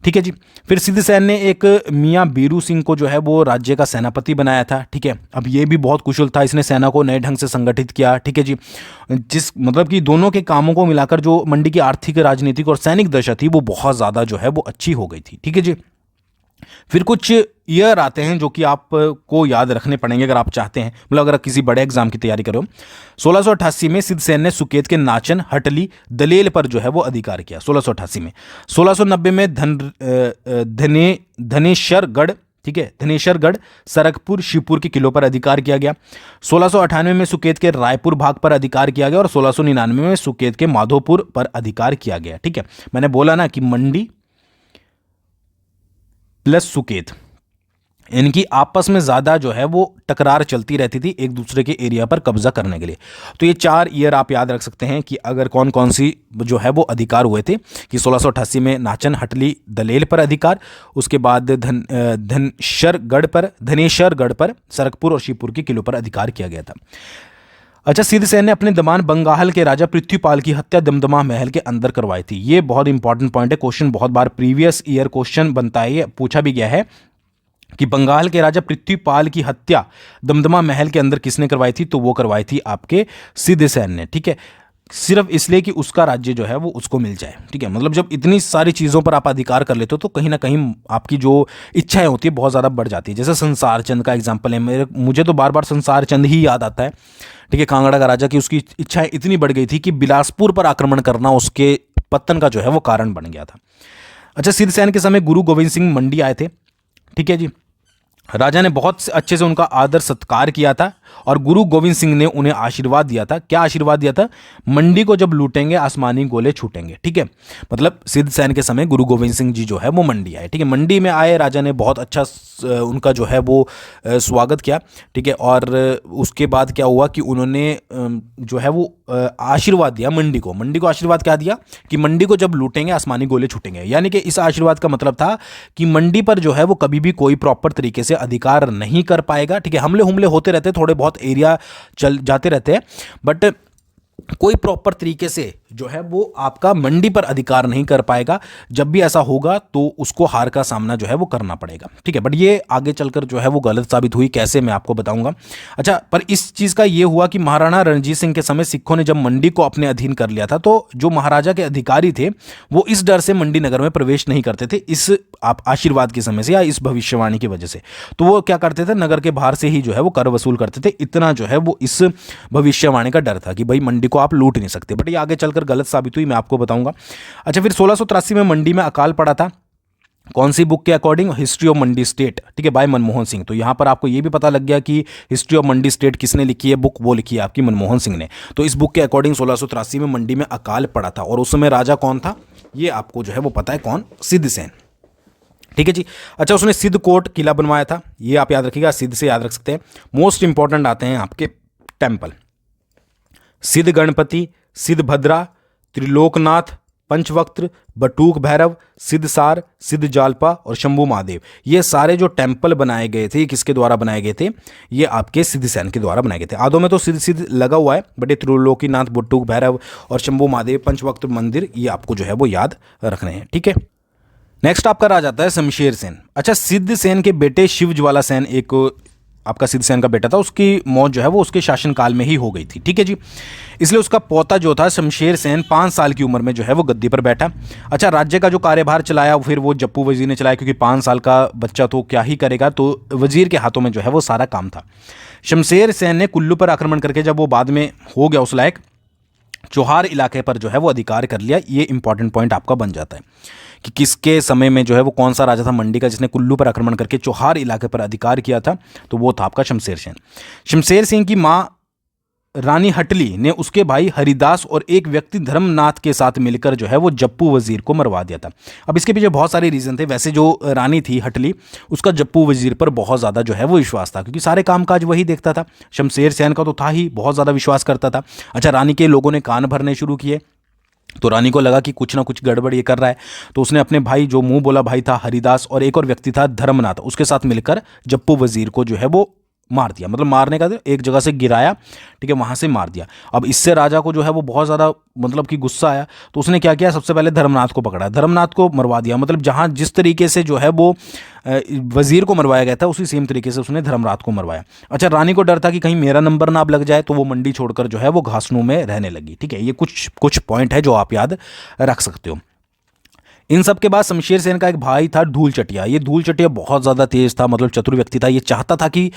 ठीक है जी। फिर सिद्ध सेन ने एक मियाँ बीरू सिंह को जो है वो राज्य का सेनापति बनाया था। ठीक है, अब ये भी बहुत कुशल था, इसने सेना को नए ढंग से संगठित किया। ठीक है जी, जिस मतलब कि दोनों के कामों को मिलाकर जो मंडी की आर्थिक, राजनीतिक और सैनिक दशा थी वो बहुत ज़्यादा जो है वो अच्छी हो गई थी। ठीक है जी। फिर कुछ ईयर आते हैं जो कि आपको याद रखने पड़ेंगे अगर आप चाहते हैं, मतलब अगर किसी बड़े एग्जाम की तैयारी करो। 1688 में सिद्ध सेन ने सुकेत के नाचन, हटली, दलेल पर जो है वो अधिकार किया 1688 में। 1690 में धनेश्वरगढ़, ठीक है, धनेश्वरगढ़, सरकपुर, शिवपुर के किलों पर अधिकार किया गया। 1698 में सुकेत के रायपुर भाग पर अधिकार किया गया और 1699 में सुकेत के माधोपुर पर अधिकार किया गया। ठीक है, मैंने बोला ना कि मंडी प्लस सुकेत, इनकी आपस में ज़्यादा जो है वो टकरार चलती रहती थी एक दूसरे के एरिया पर कब्जा करने के लिए। तो ये 4 ईयर आप याद रख सकते हैं कि अगर कौन कौन सी जो है वो अधिकार हुए थे कि 1688 में नाचन, हटली, दलेल पर अधिकार, उसके बाद धनेश्वरगढ़ पर, सरकपुर और शिवपुर के किलों पर अधिकार किया गया था। अच्छा, सिद्ध सेन ने अपने दमान बंगाल के राजा पृथ्वीपाल की हत्या दमदमा महल के अंदर करवाई थी। ये बहुत इंपॉर्टेंट पॉइंट है, क्वेश्चन बहुत बार प्रीवियस ईयर क्वेश्चन बनता है, ये पूछा भी गया है कि बंगाल के राजा पृथ्वीपाल की हत्या दमदमा महल के अंदर किसने करवाई थी, तो वो करवाई थी आपके सिद्ध सेन ने। ठीक है, सिर्फ इसलिए कि उसका राज्य जो है वो उसको मिल जाए। ठीक है, मतलब जब इतनी सारी चीज़ों पर आप अधिकार कर लेते हो तो कहीं ना कहीं आपकी जो इच्छाएं होती है बहुत ज़्यादा बढ़ जाती है। जैसे संसार चंद का एग्जाम्पल है, मुझे तो बार बार संसार चंद ही याद आता है। ठीक है, कांगड़ा का राजा की उसकी इच्छाएं इतनी बढ़ गई थी कि बिलासपुर पर आक्रमण करना उसके पतन का जो है वो कारण बन गया था। अच्छा, सिद्ध सेन के समय गुरु गोविंद सिंह मंडी आए थे। ठीक है जी, राजा ने बहुत अच्छे से उनका आदर सत्कार किया था और गुरु गोविंद सिंह ने उन्हें आशीर्वाद दिया था। क्या आशीर्वाद दिया था? मंडी को जब लूटेंगे आसमानी गोले छूटेंगे। ठीक है, मतलब सिद्ध सेन के समय गुरु गोविंद सिंह जी जो है वो मंडी आए। ठीक है, मंडी में आए, राजा ने बहुत अच्छा उनका जो है वो स्वागत किया। ठीक है, और उसके बाद क्या हुआ कि उन्होंने जो है वो आशीर्वाद दिया मंडी को आशीर्वाद क्या दिया कि मंडी को जब लूटेंगे आसमानी गोले छूटेंगे। यानी कि इस आशीर्वाद का मतलब था कि मंडी पर जो है वो कभी भी कोई प्रॉपर तरीके से अधिकार नहीं कर पाएगा। ठीक है, हमले होते रहते, थोड़े बहुत एरिया चल जाते रहते हैं, बट कोई प्रॉपर तरीके से जो है वो आपका मंडी पर अधिकार नहीं कर पाएगा। जब भी ऐसा होगा तो उसको हार का सामना जो है वो करना पड़ेगा। ठीक है, बट ये आगे चलकर जो है वो गलत साबित हुई, कैसे मैं आपको बताऊंगा। अच्छा, पर इस चीज़ का ये हुआ कि महाराणा रणजीत सिंह के समय सिखों ने जब मंडी को अपने अधीन कर लिया था तो जो महाराजा के अधिकारी थे वो इस डर से मंडी नगर में प्रवेश नहीं करते थे, इस आप आशीर्वाद के समय से या इस भविष्यवाणी की वजह से। तो वो क्या करते थे, नगर के बाहर से ही जो है वो कर वसूल करते थे। इतना जो है वो इस भविष्यवाणी का डर था कि भाई मंडी को आप लूट नहीं सकते, बट ये आगे चलकर गलत साबित हुई, मैं आपको बताऊंगा। अच्छा, फिर 1683 में मंडी में अकाल पड़ा था। कौन सी बुक के according? History of Mandi state. ठीक है, बाय मनमोहन सिंह। तो यहां पर आपको यह भी पता लग गया कि हिस्ट्री ऑफ मंडी स्टेट किसने लिखी है बुक, वो लिखी है आपकी मनमोहन सिंह ने। तो इस बुक के अकॉर्डिंग 1683 में मंडी में अकाल पड़ा था और उस समय राजा कौन था ये आपको जो है वो पता है, कौन? सिद्ध सेन। ठीक है जी। अच्छा, उसने सिद्ध कोट किला बनवाया था, ये आप याद रखिएगा, सिद्ध से याद रख सकते हैं। मोस्ट इंपॉर्टेंट आते हैं आपके टेम्पल, सिद्ध गणपति, सिद्ध भद्रा, त्रिलोकनाथ, पंचवक्त्र, बटूक भैरव, सिद्धसार, सिद्ध जालपा और शंभू महादेव। ये सारे जो टेम्पल बनाए गए थे, किसके द्वारा बनाए गए थे? ये आपके सिद्ध सेन के द्वारा बनाए गए थे। आदों में तो सिद्ध लगा हुआ है, बट ये त्रिलोकीनाथ, बटूक भैरव और शंभू महादेव, पंचवक्त्र मंदिर, ये आपको जो है वो याद रखने हैं। ठीक है, नेक्स्ट आपका आ जाता है शमशेर सेन। अच्छा, सिद्ध सेन के बेटे शिव ज्वाला सेन एक आपका सिद्धसेन का बेटा था, उसकी मौत जो है वो उसके शासनकाल में ही हो गई थी। ठीक है जी। इसलिए उसका पोता जो था शमशेर सेन 5 साल की उम्र में जो है वो गद्दी पर बैठा। अच्छा, राज्य का जो कार्यभार चलाया फिर वो जप्पू वजीर ने चलाया, क्योंकि 5 साल का बच्चा तो क्या ही करेगा, तो वजीर के हाथों में जो है वो सारा काम था। शमशेर सेन ने कुल्लू पर आक्रमण करके जब वो बाद में हो गया उस लायक, चौहार इलाके पर जो है वो अधिकार कर लिया। ये इंपॉर्टेंट पॉइंट आपका बन जाता है कि किसके समय में जो है वो कौन सा राजा था मंडी का जिसने कुल्लू पर आक्रमण करके चौहार इलाके पर अधिकार किया था, तो वो था आपका शमशेर सेन। शमशेर सिंह की मां रानी हटली ने उसके भाई हरिदास और एक व्यक्ति धर्मनाथ के साथ मिलकर जो है वो जप्पू वजीर को मरवा दिया था। अब इसके पीछे बहुत सारे रीजन थे। वैसे जो रानी थी हटली, उसका जप्पू वजीर पर बहुत ज़्यादा जो है वो विश्वास था, क्योंकि सारे कामकाज वही देखता था। शमशेर सेन का तो था ही, बहुत ज़्यादा विश्वास करता था। अच्छा, रानी के लोगों ने कान भरने शुरू किए, तो रानी को लगा कि कुछ ना कुछ गड़बड़ ये कर रहा है, तो उसने अपने भाई, जो मुंह बोला भाई था हरिदास, और एक और व्यक्ति था धर्मनाथ, उसके साथ मिलकर जप्पू वजीर को जो है वो मार दिया। मतलब मारने का एक जगह से गिराया, ठीक है, वहां से मार दिया। अब इससे राजा को जो है वो बहुत ज़्यादा मतलब कि गुस्सा आया, तो उसने क्या किया, सबसे पहले धर्मनाथ को पकड़ा, धर्मनाथ को मरवा दिया। मतलब जहां जिस तरीके से जो है वो वजीर को मरवाया गया था, उसी सेम तरीके से उसने धर्मनाथ को मरवाया। अच्छा, रानी को डर था कि कहीं मेरा नंबर ना अब लग जाए, तो वो मंडी छोड़कर जो है वो घासनू में रहने लगी। ठीक है, ये कुछ पॉइंट है जो आप याद रख सकते हो। इन सब के बाद शमशेर सेन का एक भाई था धूल चटिया। ये धूल चटिया बहुत ज़्यादा तेज था, मतलब चतुर व्यक्ति था। ये चाहता था कि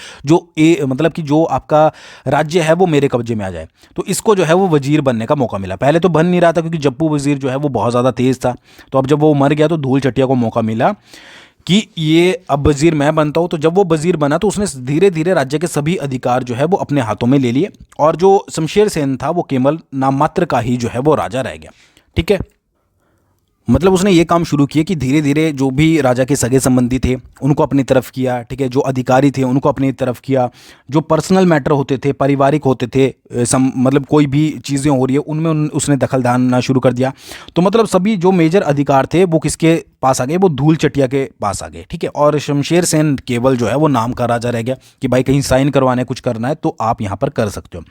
मतलब कि जो आपका राज्य है वो मेरे कब्जे में आ जाए, तो इसको जो है वो वजीर बनने का मौका मिला। पहले तो बन नहीं रहा था, क्योंकि जप्पू वजीर जो है वो बहुत ज़्यादा तेज था। तो अब जब वो मर गया तो धूल चटिया को मौका मिला कि ये अब वजीर मैं बनता हूँ। तो जब वो वजीर बना तो उसने धीरे धीरे राज्य के सभी अधिकार जो है वो अपने हाथों में ले लिए, और जो शमशेर सेन था वो केवल नाम मात्र का ही जो है वो राजा रह गया। ठीक है, मतलब उसने ये काम शुरू किया कि धीरे धीरे जो भी राजा के सगे संबंधी थे उनको अपनी तरफ किया। ठीक है, जो अधिकारी थे उनको अपनी तरफ किया, जो पर्सनल मैटर होते थे, पारिवारिक होते थे, मतलब कोई भी चीज़ें हो रही है उनमें उसने दखल डालना शुरू कर दिया। तो मतलब सभी जो मेजर अधिकार थे वो किसके पास आ गए, वो धूल चटिया के पास आ गए। ठीक है, और शमशेर सेन केवल जो है वो नाम का राजा रह गया कि भाई कहीं साइन करवाने कुछ करना है तो आप यहाँ पर कर सकते हो।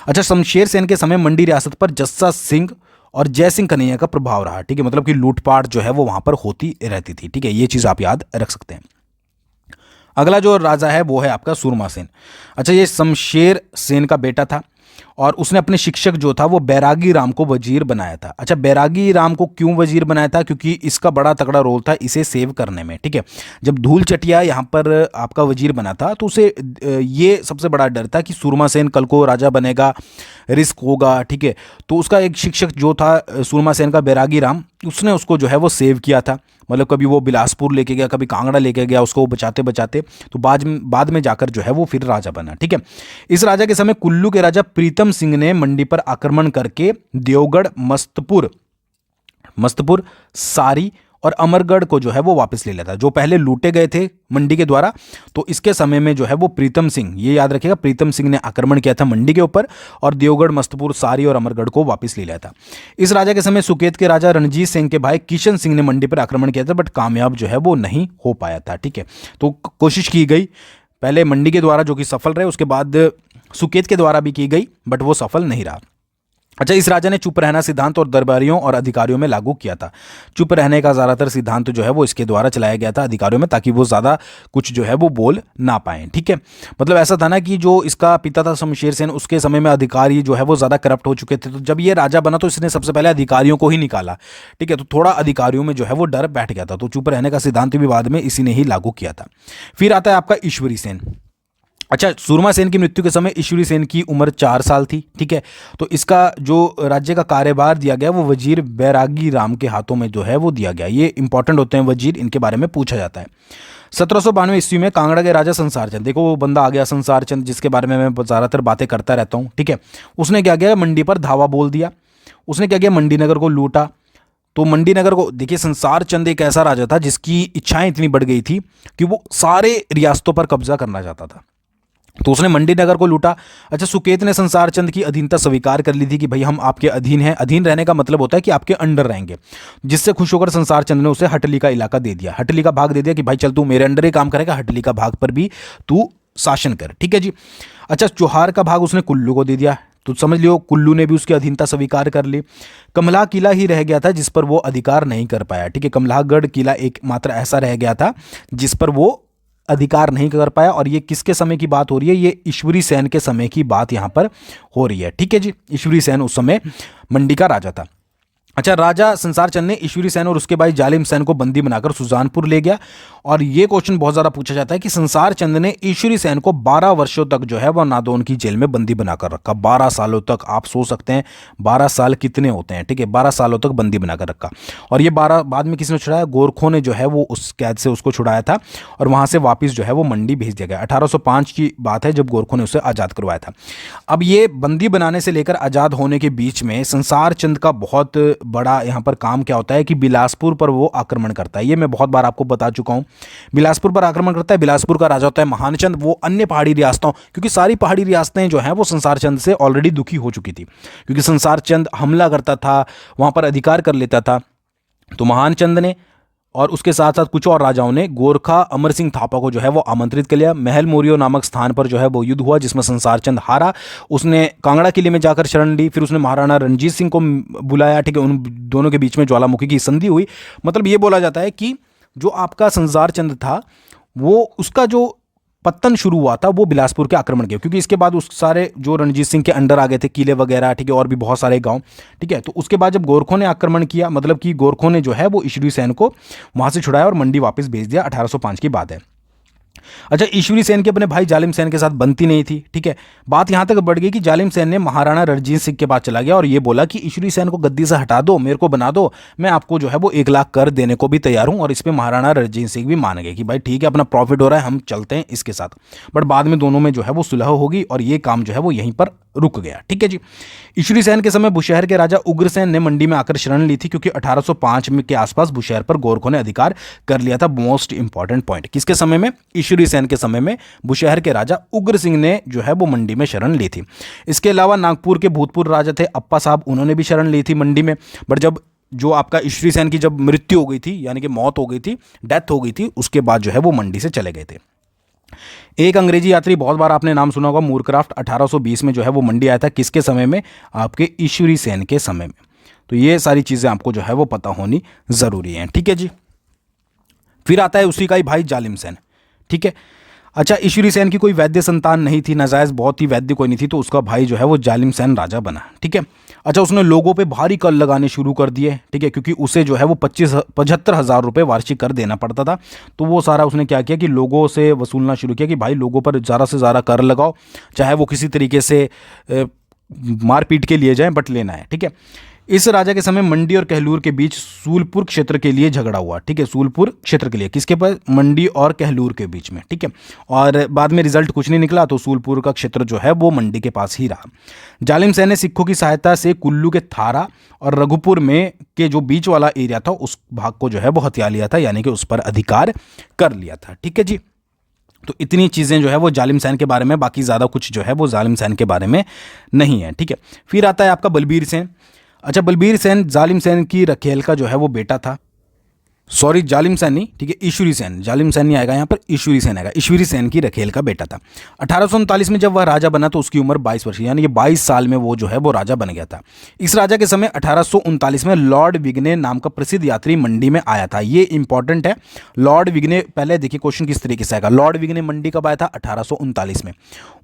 अच्छा, शमशेर सेन के समय मंडी रियासत पर जस्सा सिंह और जय सिंह कन्हैया का प्रभाव रहा। ठीक है, मतलब कि लूटपाट जो है वो वहां पर होती रहती थी। ठीक है, ये चीज आप याद रख सकते हैं। अगला जो राजा है वो है आपका सूरमा सेन। अच्छा, ये शमशेर सेन का बेटा था, और उसने अपने शिक्षक जो था वो बैरागी राम को वजीर बनाया था। अच्छा, बैरागी राम को क्यों वजीर बनाया था, क्योंकि इसका बड़ा तगड़ा रोल था इसे सेव करने में। ठीक है, जब धूल चटिया यहाँ पर आपका वजीर बना था तो उसे ये सबसे बड़ा डर था कि सूरमा सेन कल को राजा बनेगा, रिस्क होगा। ठीक है, तो उसका एक शिक्षक जो था सूरमा सेन का बैरागी राम, उसने उसको जो है वो सेव किया था। मतलब कभी वो बिलासपुर लेके गया, कभी कांगड़ा लेके गया, उसको बचाते बचाते तो बाद में जाकर जो है वो फिर राजा बना। ठीक है, इस राजा के समय कुल्लू के राजा प्रीतम सिंह ने मंडी पर आक्रमण करके देवगढ़, मस्तपुर, सारी और अमरगढ़ को जो है वो वापस ले लेता, जो पहले लूटे गए थे मंडी के द्वारा। तो इसके समय में जो है वो प्रीतम सिंह, ये याद रखिएगा, प्रीतम सिंह ने आक्रमण किया था मंडी के ऊपर और देवगढ़, मस्तपुर, सारी और अमरगढ़ को वापस ले लिया था। इस राजा के समय सुकेत के राजा रणजीत सिंह के भाई किशन सिंह ने मंडी पर आक्रमण किया था, बट कामयाब जो है वो नहीं हो पाया था। ठीक है, तो कोशिश की गई पहले मंडी के द्वारा जो कि सफल रहे, उसके बाद सुकेत के द्वारा भी की गई, बट वो सफल नहीं रहा। अच्छा, इस राजा ने चुप रहना सिद्धांत और दरबारियों और अधिकारियों में लागू किया था। चुप रहने का ज़्यादातर सिद्धांत जो है वो इसके द्वारा चलाया गया था अधिकारियों में, ताकि वो ज़्यादा कुछ जो है वो बोल ना पाएं। ठीक है, मतलब ऐसा था ना कि जो इसका पिता था शमशेर सेन, उसके समय में अधिकारी जो है वो ज़्यादा करप्ट हो चुके थे। तो जब ये राजा बना तो इसने सबसे पहले अधिकारियों को ही निकाला। ठीक है, तो थोड़ा अधिकारियों में जो है वो डर बैठ गया था, तो चुप रहने का सिद्धांत भी बाद में इसी ने ही लागू किया था। फिर आता है आपका ईश्वरी सेन। अच्छा, सूरमा सेन की मृत्यु के समय ईश्वरी सेन की उम्र 4 साल थी। ठीक है, तो इसका जो राज्य का कार्यभार दिया गया वो वजीर बैरागी राम के हाथों में जो है वो दिया गया। ये इंपॉर्टेंट होते हैं वजीर, इनके बारे में पूछा जाता है। 1792 ईस्वी में कांगड़ा के राजा संसार चंद, देखो वो बंदा आ गया संसार चंद, जिसके बारे में मैं ज़्यादातर बातें करता रहता हूँ। ठीक है, उसने क्या किया, मंडी पर धावा बोल दिया। उसने क्या किया, मंडी नगर को लूटा। तो मंडी नगर को देखिए, संसार चंद एक ऐसा राजा था जिसकी इच्छाएं इतनी बढ़ गई थी कि वो सारे रियासतों पर कब्जा करना चाहता था, तो उसने मंडी नगर को लूटा। अच्छा, सुकेत ने संसार चंद की अधीनता स्वीकार कर ली थी कि भाई हम आपके अधीन हैं। अधीन रहने का मतलब होता है कि आपके अंडर रहेंगे, जिससे खुश होकर संसार चंद ने उसे हटली का इलाका दे दिया, हटली का भाग दे दिया कि भाई चल तू मेरे अंडर ही काम करेगा, हटली का भाग पर भी तू शासन कर। ठीक है जी। अच्छा, चौहार का भाग उसने कुल्लू को दे दिया, तो समझ लियो कुल्लू ने भी उसकी अधीनता स्वीकार कर ली। कमला किला ही रह गया था जिस पर वो अधिकार नहीं कर पाया। ठीक है, कमलागढ़ किला एकमात्र ऐसा रह गया था जिस पर वो अधिकार नहीं कर पाया। और ये किसके समय की बात हो रही है? ये ईश्वरी सेन के समय की बात यहाँ पर हो रही है। ठीक है जी, ईश्वरी सेन उस समय मंडी का राजा था। अच्छा, राजा संसार चंद ने ईश्वरी सेन और उसके भाई जालिम सेन को बंदी बनाकर सुजानपुर ले गया। और ये क्वेश्चन बहुत ज़्यादा पूछा जाता है कि संसार चंद ने ईश्वरी सेन को 12 वर्षों तक जो है वह नादौन की जेल में बंदी बनाकर रखा। 12 सालों तक, आप सोच सकते हैं 12 साल कितने होते हैं। ठीक है, 12 सालों तक बंदी बनाकर रखा। और ये 12 बाद में किसने छुड़ाया? गोरखों ने जो है वो उस कैद से उसको छुड़ाया था और वहाँ से वापस जो है वो मंडी भेज दिया गया। 1805 की बात है जब गोरखों ने उसे आज़ाद करवाया था। अब ये बंदी बनाने से लेकर आज़ाद होने के बीच में संसार चंद का बहुत बड़ा यहाँ पर काम क्या होता है कि बिलासपुर पर वो आक्रमण करता है। ये मैं बहुत बार आपको बता चुका हूँ। बिलासपुर पर आक्रमण करता है। बिलासपुर का राजा होता है महानचंद। वो अन्य पहाड़ी रियासतों, क्योंकि सारी पहाड़ी रियासतें जो हैं वो संसार चंद से ऑलरेडी दुखी हो चुकी थी, क्योंकि संसार चंद हमला करता था, वहाँ पर अधिकार कर लेता था। तो महानचंद ने और उसके साथ साथ कुछ और राजाओं ने गोरखा अमर सिंह थापा को जो है वो आमंत्रित कर लिया। महल मोरियो नामक स्थान पर जो है वो युद्ध हुआ जिसमें संसार चंद हारा। उसने कांगड़ा किले में जाकर शरण ली। फिर उसने महाराणा रणजीत सिंह को बुलाया। ठीक है, उन दोनों के बीच में ज्वालामुखी की संधि हुई। मतलब ये बोला जाता है कि जो आपका संसार चंद था वो उसका जो पतन शुरू हुआ था वो बिलासपुर के आक्रमण के, क्योंकि इसके बाद उस सारे जो रणजीत सिंह के अंडर आ गए थे किले वगैरह, ठीक है, और भी बहुत सारे गांव। ठीक है, तो उसके बाद जब गोरखों ने आक्रमण किया, मतलब कि गोरखों ने जो है वो ईश्वरी सेन को वहां से छुड़ाया और मंडी वापस भेज दिया। 1805 की बात है। अच्छा, ईश्वरी सेन के अपने भाई जालिम सेन के साथ बनती नहीं थी। ठीक है, बात यहां तक बढ़ गई कि जालिम सेन ने महाराणा रणजीत सिंह के पास चला गया और ये बोला कि ईश्वरी सेन को गद्दी से हटा दो, मेरे को बना दो, मैं आपको जो है वो 1 लाख कर देने को भी तैयार हूं। और इस पे महाराणा रणजीत सिंह भी मान गए कि भाई ठीक है, अपना प्रॉफिट हो रहा है, हम चलते हैं इसके साथ। बट बाद में दोनों में जो है वो सुलह होगी और ये काम जो है वो यहीं पर रुक गया। ठीक है जी। ईश्वरी सेन के समय बुशहर के राजा उग्रसेन ने मंडी में आकर शरण ली थी, क्योंकि 1805 में के आसपास बुशहर पर गोरखों ने अधिकार कर लिया था। मोस्ट इंपॉर्टेंट पॉइंट, किसके समय में? ईश्वरी सेन के समय में बुशहर के राजा उग्र सिंह ने जो है वो मंडी में शरण ली थी। इसके अलावा नागपुर के भूतपूर्व राजा थे अप्पा साहब, उन्होंने भी शरण ली थी मंडी में। बट जब जो आपका ईश्वरी सेन की जब मृत्यु हो गई थी, यानी कि मौत हो गई थी, डेथ हो गई थी, उसके बाद जो है वो मंडी से चले गए थे। एक अंग्रेजी यात्री, बहुत बार आपने नाम सुना होगा, मूरक्राफ्ट, 1820 में जो है वो मंडी आया था। किसके समय में? आपके ईश्वरी सेन के समय में। तो ये सारी चीज़ें आपको जो है वो पता होनी ज़रूरी हैं। ठीक है जी। फिर आता है उसी का ही भाई जालिम सेन। ठीक है। अच्छा, ईश्वरी सेन की कोई वैद्य संतान नहीं थी, नाजायज़ बहुत ही वैद्य कोई नहीं थी, तो उसका भाई जो है वो जालिम सेन राजा बना। ठीक है। अच्छा, उसने लोगों पे भारी कर लगाने शुरू कर दिए। ठीक है, क्योंकि उसे जो है वो 75,000 रुपये वार्षिक कर देना पड़ता था। तो वो सारा उसने क्या किया कि लोगों से वसूलना शुरू किया कि भाई लोगों पर ज़्यादा से ज़्यादा कर लगाओ, चाहे वो किसी तरीके से मारपीट के लिए जाए, बट लेना है। ठीक है। इस राजा के समय मंडी और कहलूर के बीच सूलपुर क्षेत्र के लिए झगड़ा हुआ। ठीक है, सूलपुर क्षेत्र के लिए, किसके पास? मंडी और कहलूर के बीच में। ठीक है, और बाद में रिजल्ट कुछ नहीं निकला, तो सूलपुर का क्षेत्र जो है वो मंडी के पास ही रहा। जालिम सेन ने सिखों की सहायता से कुल्लू के थारा और रघुपुर में के जो बीच वाला एरिया था उस भाग को जो है वो हथिया लिया था, यानी कि उस पर अधिकार कर लिया था। ठीक है जी। तो इतनी चीज़ें जो है वो जालिम सेन के बारे में, बाकी ज़्यादा कुछ जो है वो जालिम सेन के बारे में नहीं है। ठीक है। फिर आता है आपका बलबीर सेन। अच्छा, बलबीर सेन जालिम सेन की रखेल का जो है वो बेटा था। सॉरी, जालिम सेन नहीं, ठीक है, ईश्वरी सेन। जालिम सेन नहीं आएगा यहाँ पर, ईश्वरी सेन आएगा। ईश्वरी सेन की रखेल का बेटा था। 1839 में जब वह राजा बना तो उसकी उम्र 22 वर्ष, यानी कि 22 साल में वो जो है वो राजा बन गया था। इस राजा के समय 1839 में लॉर्ड विग्ने नाम का प्रसिद्ध यात्री मंडी में आया था। ये इंपॉर्टेंट है। लॉर्ड विग्ने, पहले देखिए क्वेश्चन किस तरीके से आएगा। लॉर्ड विग्ने मंडी कब आया था? 1839 में।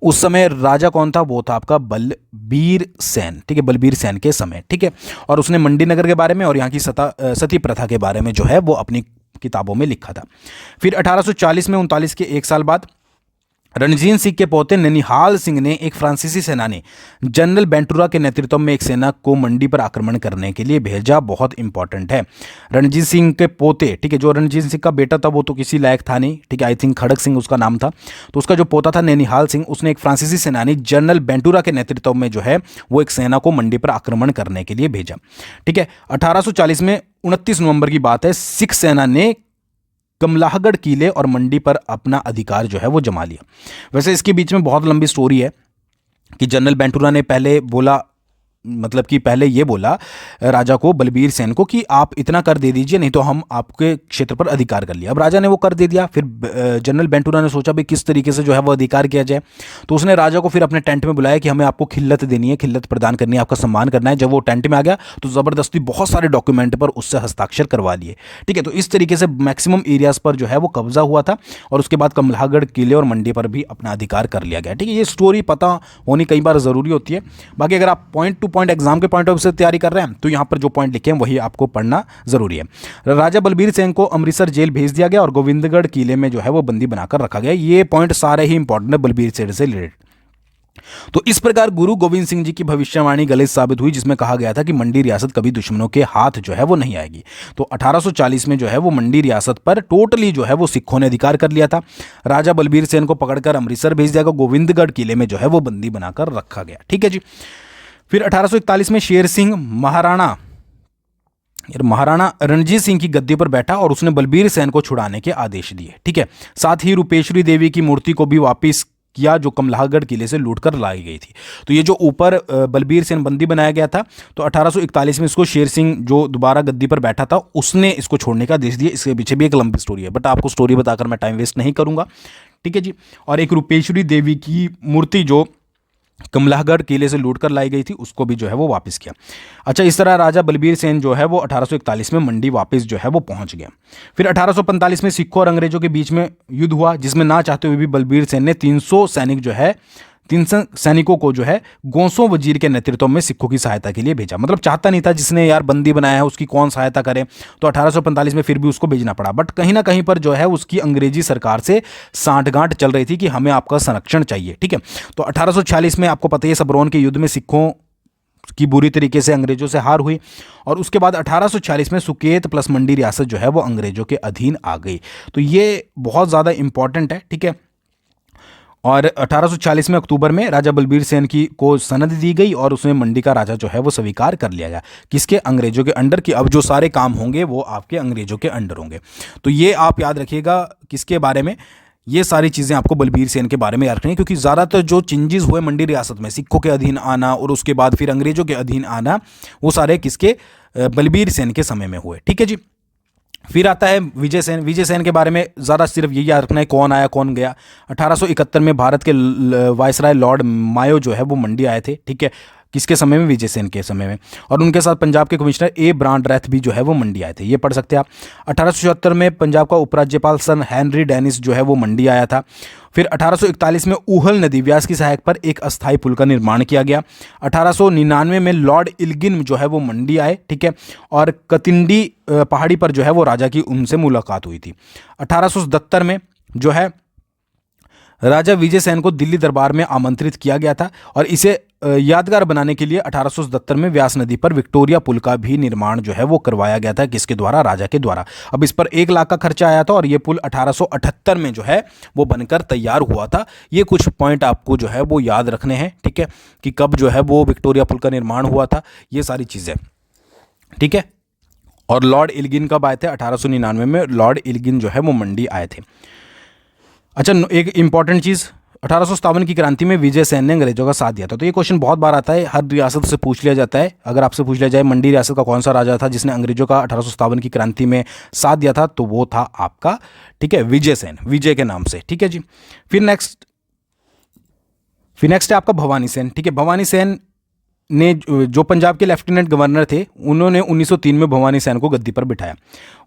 उस समय राजा कौन था? वो था आपका बलबीर सेन। ठीक है, बलबीर सेन के समय। ठीक है, और उसने मंडी नगर के बारे में और यहाँ की सती प्रथा के बारे में जो है वो अपनी किताबों में लिखा था। फिर 1840 में 39 के 1 साल बाद रणजीत सिंह के पोते ननिहाल सिंह ने एक फ्रांसीसी सेनानी जनरल बेंटूरा के नेतृत्व में एक सेना को मंडी पर आक्रमण करने के लिए भेजा। बहुत इंपॉर्टेंट है। रणजीत सिंह के पोते, ठीक है, जो रणजीत सिंह का बेटा था वो तो किसी लायक था नहीं। ठीक है, आई थिंक खड़ग सिंह उसका नाम था। तो उसका जो पोता था ननिहाल सिंह, उसने एक फ्रांसीसी सेनानी जनरल बेंटूरा के नेतृत्व में जो है वो एक सेना को मंडी पर आक्रमण करने के लिए भेजा। ठीक है, 1840 में 29 नवंबर की बात है, सिख सेना ने कमलाहगढ़ किले और मंडी पर अपना अधिकार जो है वो जमा लिया। वैसे इसके बीच में बहुत लंबी स्टोरी है कि जनरल बेंटूरा ने पहले बोला मतलब कि पहले ये बोला राजा को, बलबीर सेन को, कि आप इतना कर दे दीजिए नहीं तो हम आपके क्षेत्र पर अधिकार कर लिया। अब राजा ने वो कर दे दिया। फिर जनरल बेंटूरा ने सोचा भाई किस तरीके से जो है वो अधिकार किया जाए, तो उसने राजा को फिर अपने टेंट में बुलाया कि हमें आपको खिल्लत देनी है, खिल्लत प्रदान करनी है, आपका सम्मान करना है। जब वो टेंट में आ गया तो ज़बरदस्ती बहुत सारे डॉक्यूमेंट पर उससे हस्ताक्षर करवा लिए। ठीक है, तो इस तरीके से मैक्सिमम एरियाज पर जो है वो कब्जा हुआ था और उसके बाद कमलागढ़ किले और मंडी पर भी अपना अधिकार कर लिया गया। ठीक है, ये स्टोरी पता होनी कई बार ज़रूरी होती है। बाकी अगर आप पॉइंट टू पॉइंट एग्जाम के पॉइंट ऑफ व्यू से तैयारी कर रहे हैं तो यहाँ पर जो पॉइंट लिखे हैं वही आपको पढ़ना जरूरी है। राजा बलबीर सिंह को अमृतसर जेल भेज दिया गया और गोविंदगढ़ किले में जो है वो बंदी बनाकर रखा गया। ये पॉइंट सारे ही इंपॉर्टेंट है बलबीर सिंह से रिलेटेड। तो इस प्रकार गुरु गोविंद सिंह जी की भविष्यवाणी गलत साबित हुई, जिसमें कहा गया था कि मंडी रियासत कभी दुश्मनों के हाथ जो है वो नहीं आएगी। तो 1840 में जो है वो मंडी रियासत पर टोटली जो है वो सिखों ने अधिकार कर लिया था। राजा बलबीर सेन को पकड़कर अमृतसर भेज दिया गया, गोविंदगढ़ किले में जो है वो बंदी बनाकर रखा गया। ठीक है जी। फिर 1841 में शेर सिंह महाराणा रणजीत सिंह की गद्दी पर बैठा और उसने बलबीर सेन को छुड़ाने के आदेश दिए। ठीक है, साथ ही रूपेश्वरी देवी की मूर्ति को भी वापस किया जो कमलागढ़ किले से लूटकर लाई गई थी। तो ये जो ऊपर बलबीर सेन बंदी बनाया गया था, तो 1841 में इसको शेर सिंह जो दोबारा गद्दी पर बैठा था उसने इसको छोड़ने का आदेश दिया। इसके पीछे भी एक लंबी स्टोरी है, बट आपको स्टोरी बताकर मैं टाइम वेस्ट नहीं करूंगा। ठीक है जी। और एक रूपेश्वरी देवी की मूर्ति जो कमलागढ़ किले से लूटकर लाई गई थी उसको भी जो है वो वापस किया। अच्छा, इस तरह राजा बलबीर सेन जो है वो 1841 में मंडी वापस जो है वो पहुंच गया। फिर 1845 में सिखों और अंग्रेजों के बीच में युद्ध हुआ, जिसमें ना चाहते हुए भी बलबीर सेन ने 300 सैनिकों को जो है गोसों वजीर के नेतृत्व में सिखों की सहायता के लिए भेजा। मतलब चाहता नहीं था, जिसने यार बंदी बनाया है उसकी कौन सहायता करे, तो 1845 में फिर भी उसको भेजना पड़ा। बट कहीं ना कहीं पर जो है उसकी अंग्रेजी सरकार से सांठगांठ चल रही थी कि हमें आपका संरक्षण चाहिए। ठीक है, तो 1846 में आपको पता है सबरोन के युद्ध में सिखों की बुरी तरीके से अंग्रेजों से हार हुई और उसके बाद 1846 में सुकेत प्लस मंडी रियासत जो है वो अंग्रेजों के अधीन आ गई। तो ये बहुत ज़्यादा इंपॉर्टेंट है। ठीक है, और 1840 में अक्टूबर में राजा बलबीर सेन को सनद दी गई और उसमें मंडी का राजा जो है वो स्वीकार कर लिया गया। किसके? अंग्रेजों के अंडर की। अब जो सारे काम होंगे वो आपके अंग्रेजों के अंडर होंगे। तो ये आप याद रखिएगा किसके बारे में, ये सारी चीज़ें आपको बलबीर सेन के बारे में याद रखनी है, क्योंकि ज़्यादातर जो चेंजेस हुए मंडी रियासत में, सिखों के अधीन आना और उसके बाद फिर अंग्रेजों के अधीन आना, वो सारे किसके? बलबीर सेन के समय में हुए। ठीक है जी। फिर आता है विजय सेन। विजय सेन के बारे में ज़्यादा सिर्फ यही याद रखना है कौन आया कौन गया। 1871 में भारत के वायसराय लॉर्ड मायो जो है वो मंडी आए थे। ठीक है, किसके समय में? विजय सेन के समय में। और उनके साथ पंजाब के कमिश्नर ए ब्रांडरेथ भी जो है वो मंडी आए थे, ये पढ़ सकते हैं आप। 1876 में पंजाब का उपराज्यपाल सन हेनरी डेनिस जो है वो मंडी आया था। फिर 1841 में ऊहल नदी व्यास की सहायक पर एक अस्थायी पुल का निर्माण किया गया। 1899 में लॉर्ड इल्गिन जो है वो मंडी आए। ठीक है, और कतिंडी पहाड़ी पर जो है वो राजा की उनसे मुलाकात हुई थी। 1877 में जो है राजा विजय सेन को दिल्ली दरबार में आमंत्रित किया गया था और इसे यादगार बनाने के लिए 1877 में व्यास नदी पर विक्टोरिया पुल का भी निर्माण जो है वो करवाया गया था। किसके द्वारा? राजा के द्वारा। अब इस पर 1 लाख का खर्चा आया था और ये पुल 1878 में जो है वो बनकर तैयार हुआ था। ये कुछ पॉइंट आपको जो है वो याद रखने हैं। ठीक है, कि कब जो है वो विक्टोरिया पुल का निर्माण हुआ था, ये सारी चीज़ें। ठीक है, और लॉर्ड इल्गिन कब आए थे? 1899 में लॉर्ड इल्गिन जो है वो मंडी आए थे। अच्छा, एक इंपॉर्टेंट चीज़, 1857 की क्रांति में विजय सेन ने अंग्रेजों का साथ दिया था। तो ये क्वेश्चन बहुत बार आता है, हर रियासत से पूछ लिया जाता है। अगर आपसे पूछ लिया जाए मंडी रियासत का कौन सा राजा था जिसने अंग्रेजों का 1857 की क्रांति में साथ दिया था, तो वो था आपका, ठीक है, विजय सेन, विजय के नाम से। ठीक है जी। फिर नेक्स्ट है आपका भवानी सेन। ठीक है, भवानी सेन ने जो पंजाब के लेफ्टिनेंट गवर्नर थे, उन्होंने 1903 में भवानी सेन को गद्दी पर बिठाया।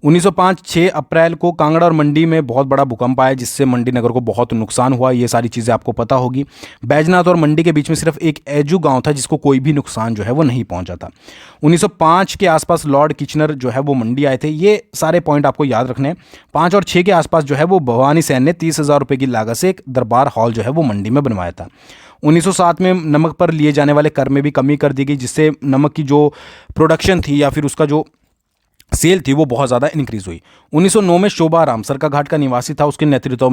1905 6 अप्रैल को कांगड़ा और मंडी में बहुत बड़ा भूकंप आया जिससे मंडी नगर को बहुत नुकसान हुआ। ये सारी चीज़ें आपको पता होगी। बैजनाथ और मंडी के बीच में सिर्फ एक एजू गांव था जिसको कोई भी नुकसान जो है वो नहीं पहुंचा था। 1905 के आसपास लॉर्ड किचनर जो है वो मंडी आए थे। ये सारे पॉइंट आपको याद रखने हैं। 5 और 6 के आसपास जो है वो भवानी सेन ने 30,000 रुपये की लागत से एक दरबार हॉल जो है वो मंडी में बनवाया था। 1907 में नमक पर लिए जाने वाले कर में भी कमी कर दी गई, जिससे नमक की जो प्रोडक्शन थी या फिर उसका जो सेल थी वो बहुत ज़्यादा इंक्रीज हुई। 1909 में शोभा रामसर का घाट का निवासी था, उसके नेतृत्व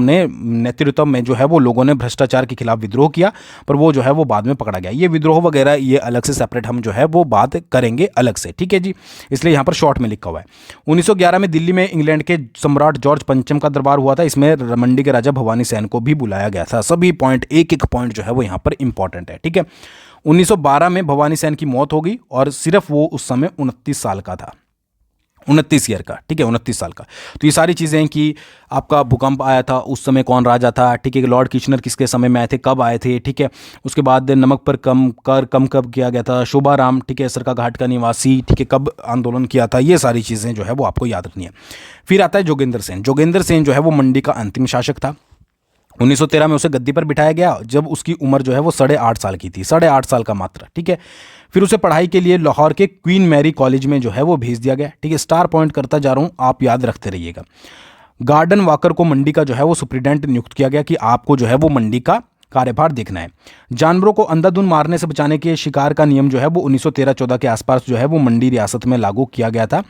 में जो है वो लोगों ने भ्रष्टाचार के खिलाफ विद्रोह किया, पर वो जो है वो बाद में पकड़ा गया। ये विद्रोह वगैरह ये अलग से सेपरेट हम जो है वो बात करेंगे अलग से। ठीक है जी, इसलिए यहाँ पर शॉर्ट में लिखा हुआ है। 1911 में दिल्ली में इंग्लैंड के सम्राट जॉर्ज पंचम का दरबार हुआ था। इसमें मंडी के राजा भवानी सेन को भी बुलाया गया था। सभी पॉइंट, एक एक पॉइंट जो है वो यहाँ पर इंपॉर्टेंट है। ठीक है, 1912 में भवानी सेन की मौत हो गई और सिर्फ वो उस समय 29 साल का था, 29 ईयर का, ठीक है, 29 साल का। तो ये सारी चीज़ें हैं कि आपका भूकंप आया था उस समय कौन राजा था, ठीक है, लॉर्ड किचनर किसके समय में आए थे, कब आए थे, ठीक है। उसके बाद नमक पर कम कब किया गया था, शोभाराम, ठीक है, सरका घाट का निवासी, ठीक है, कब आंदोलन किया था, ये सारी चीज़ें जो है वो आपको याद रखनी है। फिर आता है जोगेंद्र सेन। जोगेंद्र सेन जो है वो मंडी का अंतिम शासक था। 1913 में उसे गद्दी पर बिठाया गया जब उसकी उम्र जो है वो 8.5 साल की थी, 8.5 साल का मात्र, ठीक है। फिर उसे पढ़ाई के लिए लाहौर के क्वीन मैरी कॉलेज में जो है वो भेज दिया गया, ठीक है। स्टार पॉइंट करता जा रहा हूँ, आप याद रखते रहिएगा। गार्डन वाकर को मंडी का जो है वो सुप्रिटेंडेंट नियुक्त किया गया कि आपको जो है वो मंडी का कार्यभार देखना है। जानवरों को अंधाधुंध मारने से बचाने के शिकार का नियम जो है वो 1913-14 के आसपास जो है वो मंडी रियासत में लागू किया गया था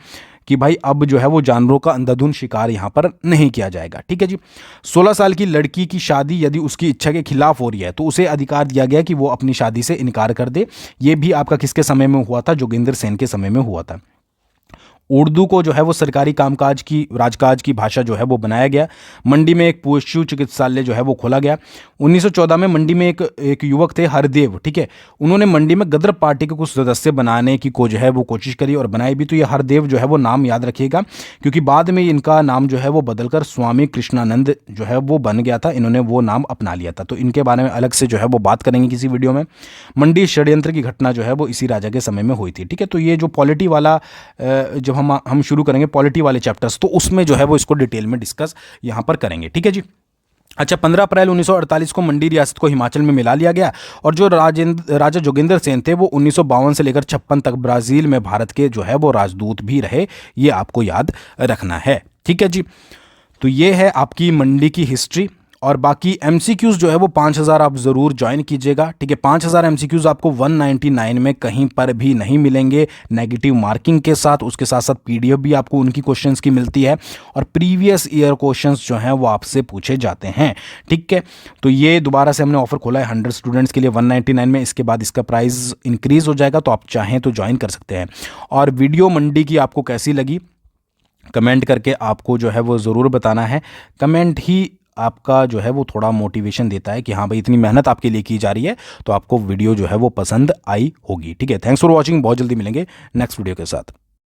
कि भाई अब जो है वो जानवरों का अंधाधुंध शिकार यहाँ पर नहीं किया जाएगा, ठीक है जी। 16 साल की लड़की की शादी यदि उसकी इच्छा के खिलाफ हो रही है तो उसे अधिकार दिया गया कि वो अपनी शादी से इनकार कर दे। ये भी आपका किसके समय में हुआ था, जोगेंद्र सेन के समय में हुआ था। उर्दू को जो है वो सरकारी कामकाज की, राजकाज की भाषा जो है वो बनाया गया। मंडी में एक पशु चिकित्सालय जो है वो खोला गया। 1914 में मंडी में एक युवक थे हरदेव, ठीक है, उन्होंने मंडी में गदर पार्टी के कुछ सदस्य बनाने की जो है वो कोशिश करी और बनाई भी। तो ये हरदेव जो है वो नाम याद रखिएगा क्योंकि बाद में इनका नाम जो है वो बदलकर स्वामी कृष्णानंद जो है वो बन गया था, इन्होंने वो नाम अपना लिया था। तो इनके बारे में अलग से जो है वो बात करेंगे किसी वीडियो में। मंडी षड्यंत्र की घटना जो है वो इसी राजा के समय में हुई थी, ठीक है। तो ये जो पॉलिटी वाला जब हम शुरू करेंगे पॉलिटी वाले चैप्टर्स तो उसमें जो है वो इसको डिटेल में डिस्कस यहां पर करेंगे, ठीक है जी। अच्छा, 15 अप्रैल 1948 को मंडी रियासत को हिमाचल में मिला लिया गया और जो राजा जोगेंद्र सेन थे वो 1952 से लेकर 56 तक ब्राजील में भारत के जो है वो राजदूत भी रहे। ये आपको याद रखना है, ठीक है जी। तो ये है आपकी मंडी की हिस्ट्री और बाकी MCQs जो है वो 5000 आप ज़रूर ज्वाइन कीजिएगा, ठीक है। 5000 MCQs आपको 199 में कहीं पर भी नहीं मिलेंगे नेगेटिव मार्किंग के साथ। उसके साथ साथ PDF भी आपको उनकी क्वेश्चंस की मिलती है और प्रीवियस ईयर क्वेश्चंस जो हैं वो आपसे पूछे जाते हैं, ठीक है। तो ये दोबारा से हमने ऑफर खोला है 100 स्टूडेंट्स के लिए 199 में। इसके बाद इसका प्राइस इंक्रीज़ हो जाएगा, तो आप चाहें तो ज्वाइन कर सकते हैं। और वीडियो मंडी की आपको कैसी लगी कमेंट करके आपको जो है वो ज़रूर बताना है। कमेंट ही आपका जो है वो थोड़ा मोटिवेशन देता है कि हाँ भाई इतनी मेहनत आपके लिए की जा रही है, तो आपको वीडियो जो है वो पसंद आई होगी, ठीक है। थैंक्स फॉर वॉचिंग, बहुत जल्दी मिलेंगे नेक्स्ट वीडियो के साथ।